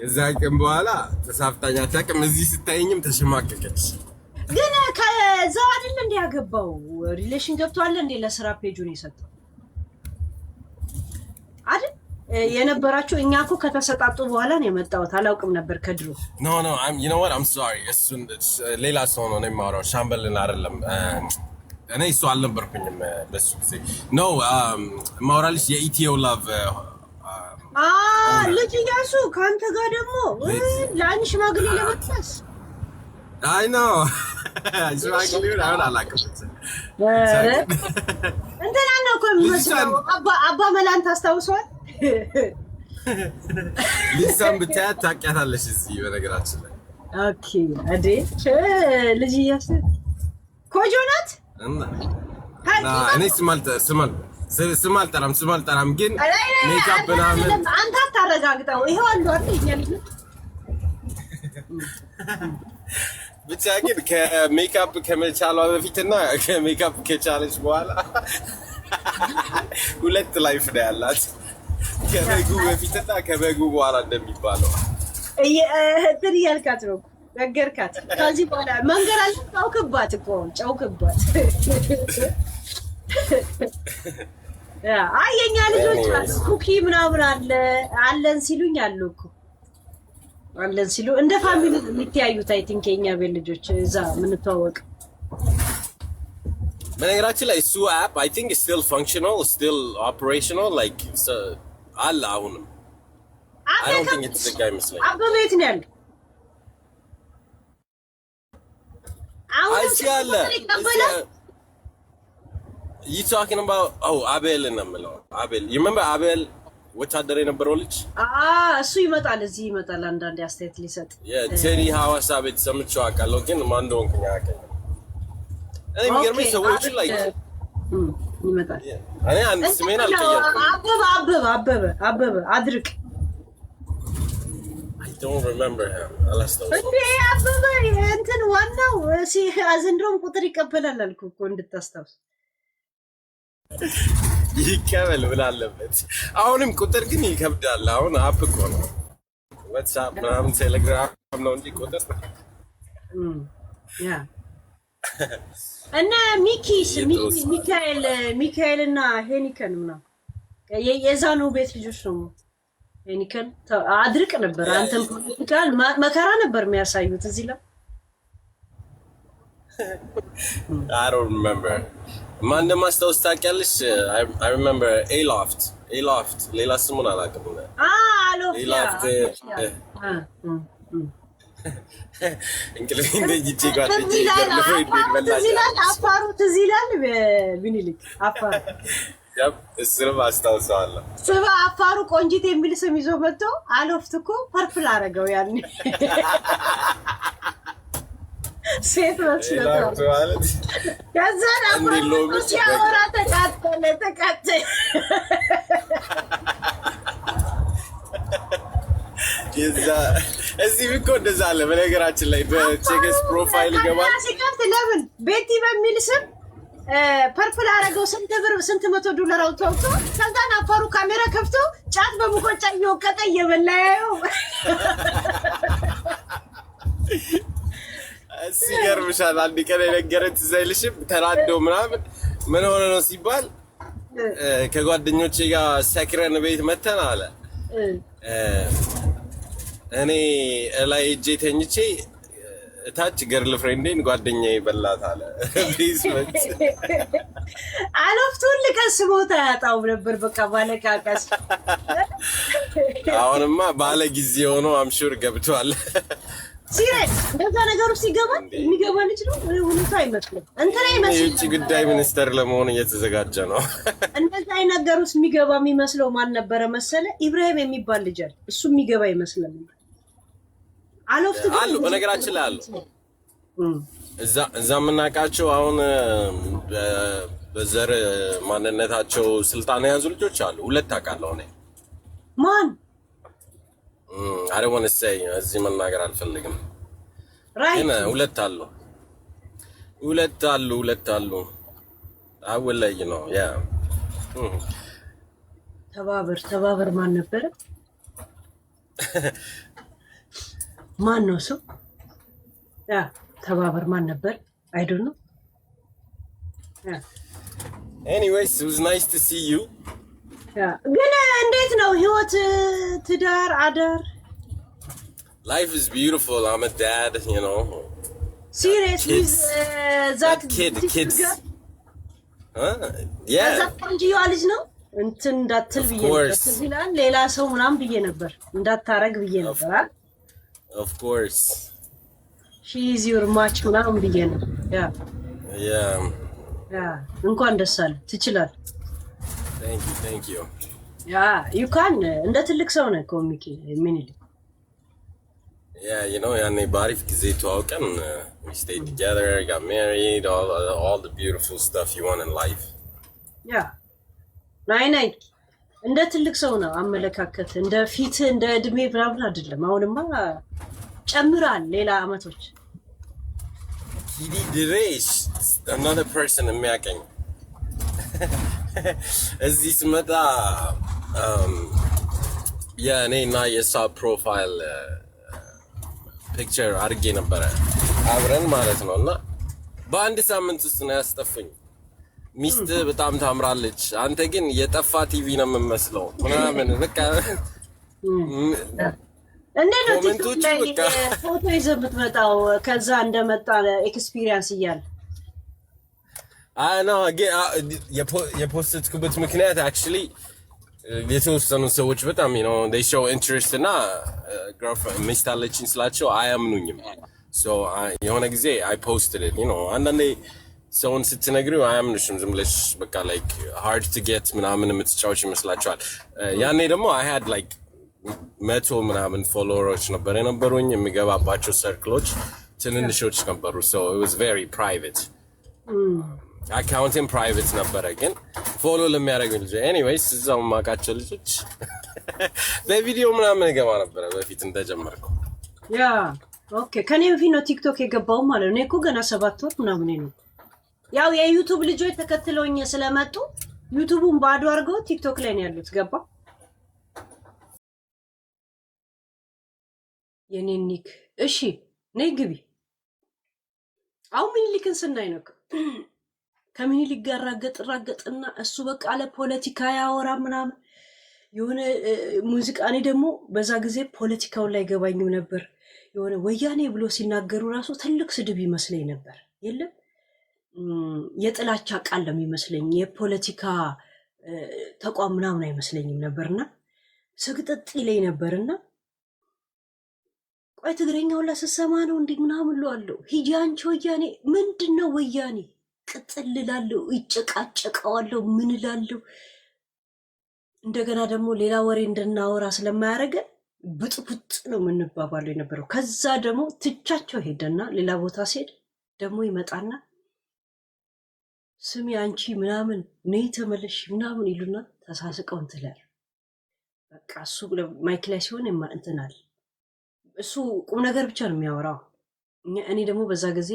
ከዛ ቀን በኋላ ተሳፍታኛ ታቀም እዚህ ስታየኝም ተሽማቀቀች ግን ከዛው አይደል እንደ ያገባው ሪሌሽን ገብቷል እንደ ለስራ ፔጁን ይሰጣው አይደል የነበራችሁ እኛ እኮ ከተሰጣጡ በኋላ ነው የመጣው አላውቅም ነበር ከድሮ no you know what I'm sorry እሱን ሌላ ሰው ነው የማወራው ሻምበልን አይደለም እኔ እሱ አልነበርኩኝም በሱ ጊዜ no ማውራልሽ የኢትዮ ላቭ ልጅ ያሱ ካንተ ጋር ደግሞ ለአንድ ሽማግሌ ለመጥፋስ I know ሽማግሌ ነው አላውቅም እንትና ነው እኮ የሚመስለው አባ መላን ታስታውሰዋል ሊሳም ብታያት ታውቂያታለሽ እዚህ በነገራችን ላይ ኦኬ አዴ ልጅ ያሱ ኮጆናት እና እኔ ስማልጠራም ግን ሜካፕ ምናምን አንተ አታረጋግጠው ይሄው አንዱ አይደል ብቻ ግን ከሜካፕ ከመቻሏ በፊትና ከሜካፕ ከቻለች በኋላ ሁለት ላይፍ ነው ያላት ከበጉ በፊትና ከበጉ በኋላ እንደሚባለው እንትን ያልካት ነው ነገርካት ከዚህ በኋላ መንገር አለ ጫውክባት እኮ ጫውክባት የኛ ልጆች ኩኪ ምናምን አለን ሲሉኝ አሉ እኮ አለን ሲሉ እንደ ፋሚሊ የሚተያዩት አይ ቲንክ የኛ ቤት ልጆች እዛ ምን ተዋወቅ በነገራችን ላይ እሱ አፕ I think is still functional still operational like አለ አሁንም I don't think it's the guy missing አበቤት ነው ያለው You talking about Abel and Abel you remember Abel ወታደር የነበረው ልጅ እሱ ይመጣል እዚህ ይመጣል አንዳንድ አስተያየት ሊሰጥ ቴሪ ሐዋሳ ቤት ሰምቼው አውቃለሁ ግን ማን እንደሆነ ያውቃል እኔ የሚገርመኝ ሰዎች ላይ ይመጣል እኔ አንድ ስሜን አልቀየርኩም አበበ አድርቅ I don't remember him አላስታውስም አበበ እንትን ዋናው አዘንድሮም ቁጥር ይቀበላል አልኩ እኮ እንድታስታውስ ይከበል ብላለበት አሁንም ቁጥር ግን ይከብዳል አሁን አፕ እኮ ነው WhatsApp ምናምን ቴሌግራም ነው እንጂ ቁጥር ያ እና ሚካኤል እና ሄኒከን ምናምን የዛኑ ቤት ልጆች ነው ሄኒከን አድርቅ ነበር አንተም ፖለቲካል መከራ ነበር የሚያሳዩት እዚህ ላይ I don't remember ማን እንደማስታውስ ታውቂያለሽ I remember Aloft ሌላ ስሙን አላውቅም Aloft እንቅልፍ እንደጅቼ ጓደኛዬ ገርልፍሬንድ በላኝ። አፋሩ ትዝ ይላል ቢኒልክ አፋሩ ያብ እስርም አስታውሰዋለሁ። ስባ አፋሩ ቆንጂት የሚል ስም ይዞ መጥቶ አሎፍት እኮ ፐርፕል አረገው ያኔ ሴት መስሎት ማለት ከዛን አፋሩ ሲያወራ ተቃጠለ የዛ እዚህ እኮ እንደዛ አለ። በነገራችን ላይ በቼክስ ፕሮፋይል ይገባል ሲከፍት ለምን ቤቲ በሚል ስም ፐርፕል አረገው ስንት $100 አውጥቶ ከዛን አፋሩ ካሜራ ከፍቶ ጫት በሙቆጫ እየወቀጠ እየበላየው ሲገርምሻል። አንድ ቀን የነገረኝ ትዝ አይልሽም? ተናዶ ምናምን ምን ሆነ ነው ሲባል ከጓደኞቼ ጋር ሰክረን ቤት መተን አለ እኔ ላይ እጄ ተኝቼ እታች ገርል ፍሬንዴን ጓደኛዬ በላት አለ። ቤዝመንት አሎፍቱን ልቀስቦታ ያጣው ነበር በቃ ባለቃቀስ። አሁንማ ባለ ጊዜ ሆኖ አምሹር ገብቷል። ሲሪየስ እንደዛ ነገር ውስጥ ይገባል። የሚገባ ልጅ ነው ሁኔታ አይመስልም። እንትና ይመስል የውጭ ጉዳይ ሚኒስተር ለመሆን እየተዘጋጀ ነው። እንደዛ ነገር ውስጥ የሚገባ የሚመስለው ማን ነበረ መሰለ? ኢብራሂም የሚባል ልጅ አለ። እሱ የሚገባ ይመስላል። አሎፍቱ አሉ በነገራችን ላይ አሉ እዛ የምናውቃቸው አሁን በዘር ማንነታቸው ስልጣን የያዙ ልጆች አሉ። ሁለት አውቃለሁ እኔ። ማን? I don't want to say እዚህ መናገር አልፈልግም። ግን ሁለት አሉ I will let you know. Yeah. ተባበር ማን ነበረ? ማን ነው ሰው? ያ ተባበር ማን ነበር? I don't know. Yeah. Anyways, it was nice to see you. ግን እንዴት ነው ህይወት ትዳር አዳር? Life is beautiful. I'm a dad, you know. Seriously, that kids. Yeah. that ቆንጆዋ ልጅ ነው እንትን እንዳትል ብዬ ነበር። ሌላ ሰው ምናምን ብዬ ነበር እንዳታረግ ብዬ ነበር። Of course. She is your match ምናምን ብዬ ነበር። Yeah. እንኳን ደስ አለ ትችላል። Thank you. Yeah, you can. እንደ ትልቅ ሰው ነው ኮሚክ ሚኒል Yeah, you know, ያኔ ባሪፍ ጊዜ ተዋውቀን we stayed together, got married, all the beautiful stuff you want in life. Yeah. ናይ እንደ ትልቅ ሰው ነው አመለካከት እንደ ፊት እንደ እድሜ ብራብራ አይደለም። አሁንማ ጨምራል ሌላ አመቶች። ኪዲ ድሬሽ another person የሚያቀኝ እዚህ ስመጣ የኔና የሷ ፕሮፋይል ፒክቸር አድርጌ ነበረ አብረን ማለት ነው። እና በአንድ ሳምንት ውስጥ ነው ያስጠፉኝ። ሚስት በጣም ታምራለች፣ አንተ ግን የጠፋ ቲቪ ነው የምመስለው ምናምን በቃ እንዴት ነው ቲክቶክ ላይ ፎቶ ይዘህ የምትመጣው? ከዛ እንደመጣ ኤክስፒሪየንስ እያለ ነው የፖስትኩበት ምክንያት actually የተወሰኑ ሰዎች በጣም they show interest እና girlfriend ሚስት አለችኝ ስላቸው አያምኑኝም። so የሆነ ጊዜ I posted it, አንዳንዴ ሰውን ስትነግሪው አያምኑሽም። ዝም ብለሽ በቃ like hard to get ምናምን የምትጫወች ይመስላቸዋል። ያኔ ደግሞ I had like 100 ምናምን ፎሎወሮች ነበር የነበሩኝ። የሚገባባቸው ሰርክሎች ትንንሾች ነበሩ። so it was very private. አካውንቴን ፕራይቬት ነበረ ግን ፎሎ ለሚያደርጉኝ ልጅ ኤኒዌይስ እዛው ማቃቸው ልጆች በቪዲዮ ምናምን ገባ ነበረ በፊት እንደጀመርኩ። ያ ኦኬ። ከኔ በፊት ነው ቲክቶክ የገባው ማለት ነው። እኔ እኮ ገና 7 ወር ምናምን ነው። ያው የዩቲዩብ ልጆች ተከትለውኝ ስለመጡ ዩቲዩቡን ባዶ አድርገው ቲክቶክ ላይ ነው ያሉት። ገባ የኔ ኒክ። እሺ ነይ ግቢ። አሁን ሚኒሊክን ስናይ ነው ከሚኒሊክ ጋር ራገጥና እሱ በቃ አለ ፖለቲካ ያወራ ምናምን የሆነ ሙዚቃ። እኔ ደግሞ በዛ ጊዜ ፖለቲካውን ላይ ገባኝም ነበር። የሆነ ወያኔ ብሎ ሲናገሩ ራሱ ትልቅ ስድብ ይመስለኝ ነበር። የለም የጥላቻ ቃል ነው የሚመስለኝ፣ የፖለቲካ ተቋም ምናምን አይመስለኝም ነበርና ስግጥጥ ይለኝ ነበርና ቆይ ትግረኛው ለሰሰማ ነው እንዴ ምናምን እለዋለሁ። ሂጂ አንቺ ወያኔ። ምንድነው ወያኔ? ቅጥል እላለሁ፣ እጨቃጨቀዋለሁ፣ ምን እላለሁ። እንደገና ደግሞ ሌላ ወሬ እንድናወራ ስለማያደርገን ብጥብጥ ነው የምንባባለው የነበረው። ከዛ ደግሞ ትቻቸው ሄደና ሌላ ቦታ ሲሄድ ደግሞ ይመጣና ስሚ አንቺ ምናምን ነይ ተመለሽ ምናምን ይሉና ተሳስቀው እንትላል። በቃ እሱ ማይክ ላይ ሲሆን እንትናል። እሱ ቁም ነገር ብቻ ነው የሚያወራው። እኔ ደግሞ በዛ ጊዜ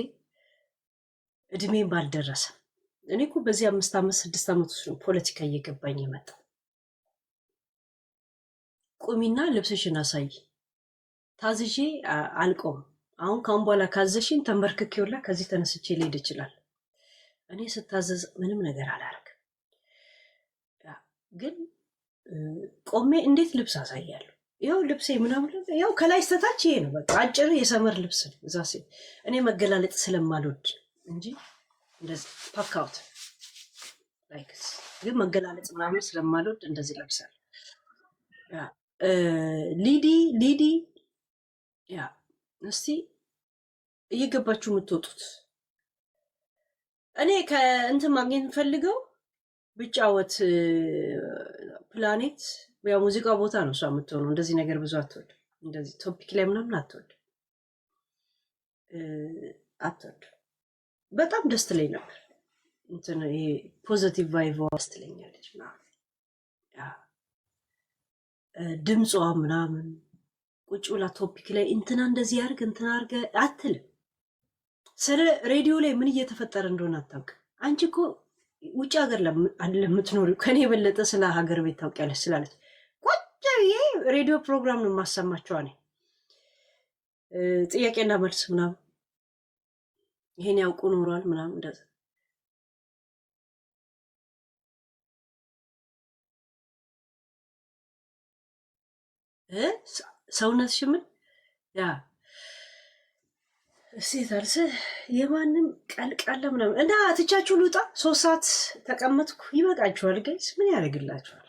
እድሜን ባልደረሰ እኔ እኮ በዚህ 5 ዓመት 6 ዓመት ውስጥ ነው ፖለቲካ እየገባኝ የመጣ። ቁሚና ልብስሽን አሳይ ታዝዤ አልቆም። አሁን ካሁን በኋላ ካዘሽኝ ተንበርክኬውላ ከዚህ ተነስቼ ልሄድ ይችላል። እኔ ስታዘዝ ምንም ነገር አላረግም። ግን ቆሜ እንዴት ልብስ አሳያለሁ? ያው ልብሴ ምናምን ያው ከላይ ስተታች ይሄ ነው። በቃ አጭር የሰመር ልብስ ነው። እዛ እኔ መገላለጥ ስለማልወድ እንጂ እንደዚህ ፓካውት ላይክስ ግን መገላለጥ ምናምን ስለማልወድ እንደዚህ ለብሳለሁ። ሊዲ ያ እስቲ እየገባችሁ የምትወጡት እኔ ከእንትን ማግኘት የምፈልገው ብጫወት ፕላኔት ያው ሙዚቃ ቦታ ነው እሷ የምትሆነው። እንደዚህ ነገር ብዙ አትወድ፣ እንደዚህ ቶፒክ ላይ ምናምን አትወድ። በጣም ደስ ትለኝ ነበር። እንትን ይሄ ፖዚቲቭ ቫይቭ ደስ ትለኛለች ምናምን ድምጿ ምናምን ቁጭ ብላ ቶፒክ ላይ እንትና እንደዚህ ያርግ እንትና አርገ አትልም። ስለ ሬዲዮ ላይ ምን እየተፈጠረ እንደሆነ አታውቅም። አንቺ እኮ ውጭ ሀገር ለምትኖሪው ከኔ የበለጠ ስለ ሀገር ቤት ታውቂያለሽ ስላለች ቁጭ ብዬ ሬዲዮ ፕሮግራም ነው የማሰማቸው። እኔ ጥያቄና መልስ ምናምን ይሄን ያውቁ ኖሯል ምናምን እንደዛ ሰውነትሽ ምን ያ እሴታልስ የማንም ቀልቃለ ምናምን እና ትቻችሁ ልውጣ። 3 ሰዓት ተቀመጥኩ። ይበቃችኋል ጋይስ። ምን ያደርግላችኋል?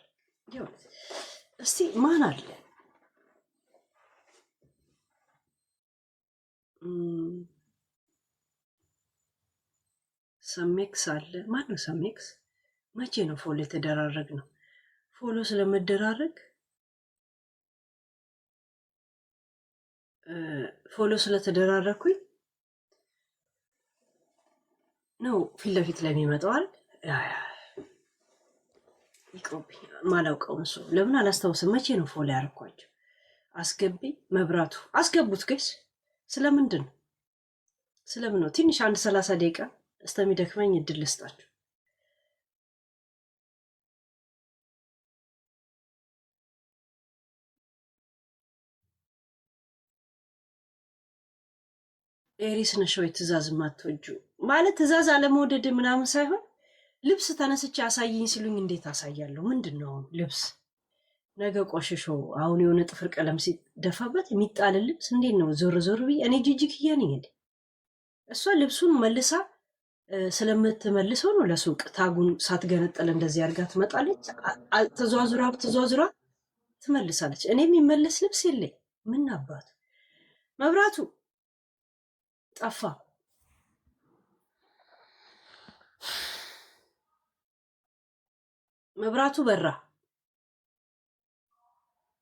እስቲ ማን አለ? ሰሜክስ አለ። ማን ነው ሰሜክስ? መቼ ነው ፎሎ የተደራረግ ነው? ፎሎ ስለመደራረግ ፎሎ ስለተደራረኩኝ ነው ፊት ለፊት ላይ የሚመጣዋል። ይቆብኝ ማላውቀውን ሰው ለምን አላስታውስም። መቼ ነው ፎሎ ያደረኳቸው? አስገቢ መብራቱ አስገቡት ጋይስ። ስለምንድን ነው ስለምን ነው? ትንሽ 30 ደቂቃ እስከሚደክመኝ እድል ልስጣችሁ። ኤሪስ ነሽ ወይ ትእዛዝ ማትወጁ? ማለት ትእዛዝ አለመውደድ ምናምን ሳይሆን ልብስ ተነስቼ አሳይኝ ሲሉኝ እንዴት አሳያለሁ? ምንድን ነው ልብስ ነገ ቆሽሾ አሁን የሆነ ጥፍር ቀለም ሲደፋበት የሚጣል ልብስ እንዴት ነው ዞር ዞር ብዬ? እኔ ጅጅክያ ነኝ እንዴ? እሷ ልብሱን መልሳ ስለምትመልሰው ነው ለሱቅ ታጉን ሳትገነጠል እንደዚህ አድርጋ ትመጣለች። ተዟዙራ ትመልሳለች። እኔ የሚመለስ ልብስ የለኝ። ምን አባቱ መብራቱ ጠፋ። መብራቱ በራ።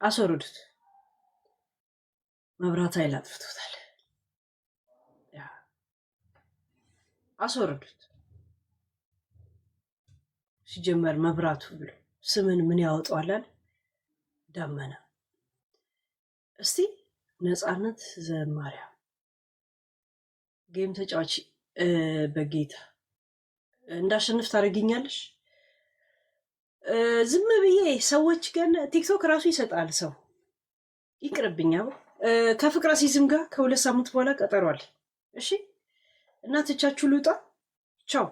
አስወርዱት። መብራት ኃይል አጥፍቶታል። አስወርዱት። ሲጀመር መብራቱ ብሎ ስምን ምን ያወጣዋል? ዳመና። እስቲ ነፃነት ዘማሪያ ጌም ተጫዋች በጌታ እንዳሸንፍ ታደርጊኛለሽ? ዝም ብዬ ሰዎች ግን ቲክቶክ ራሱ ይሰጣል ሰው ይቅርብኛ። ከፍቅር ሲዝም ጋር ከ2 ሳምንት በኋላ ቀጠሯል። እሺ እናትቻችሁ ልውጣ። ቻው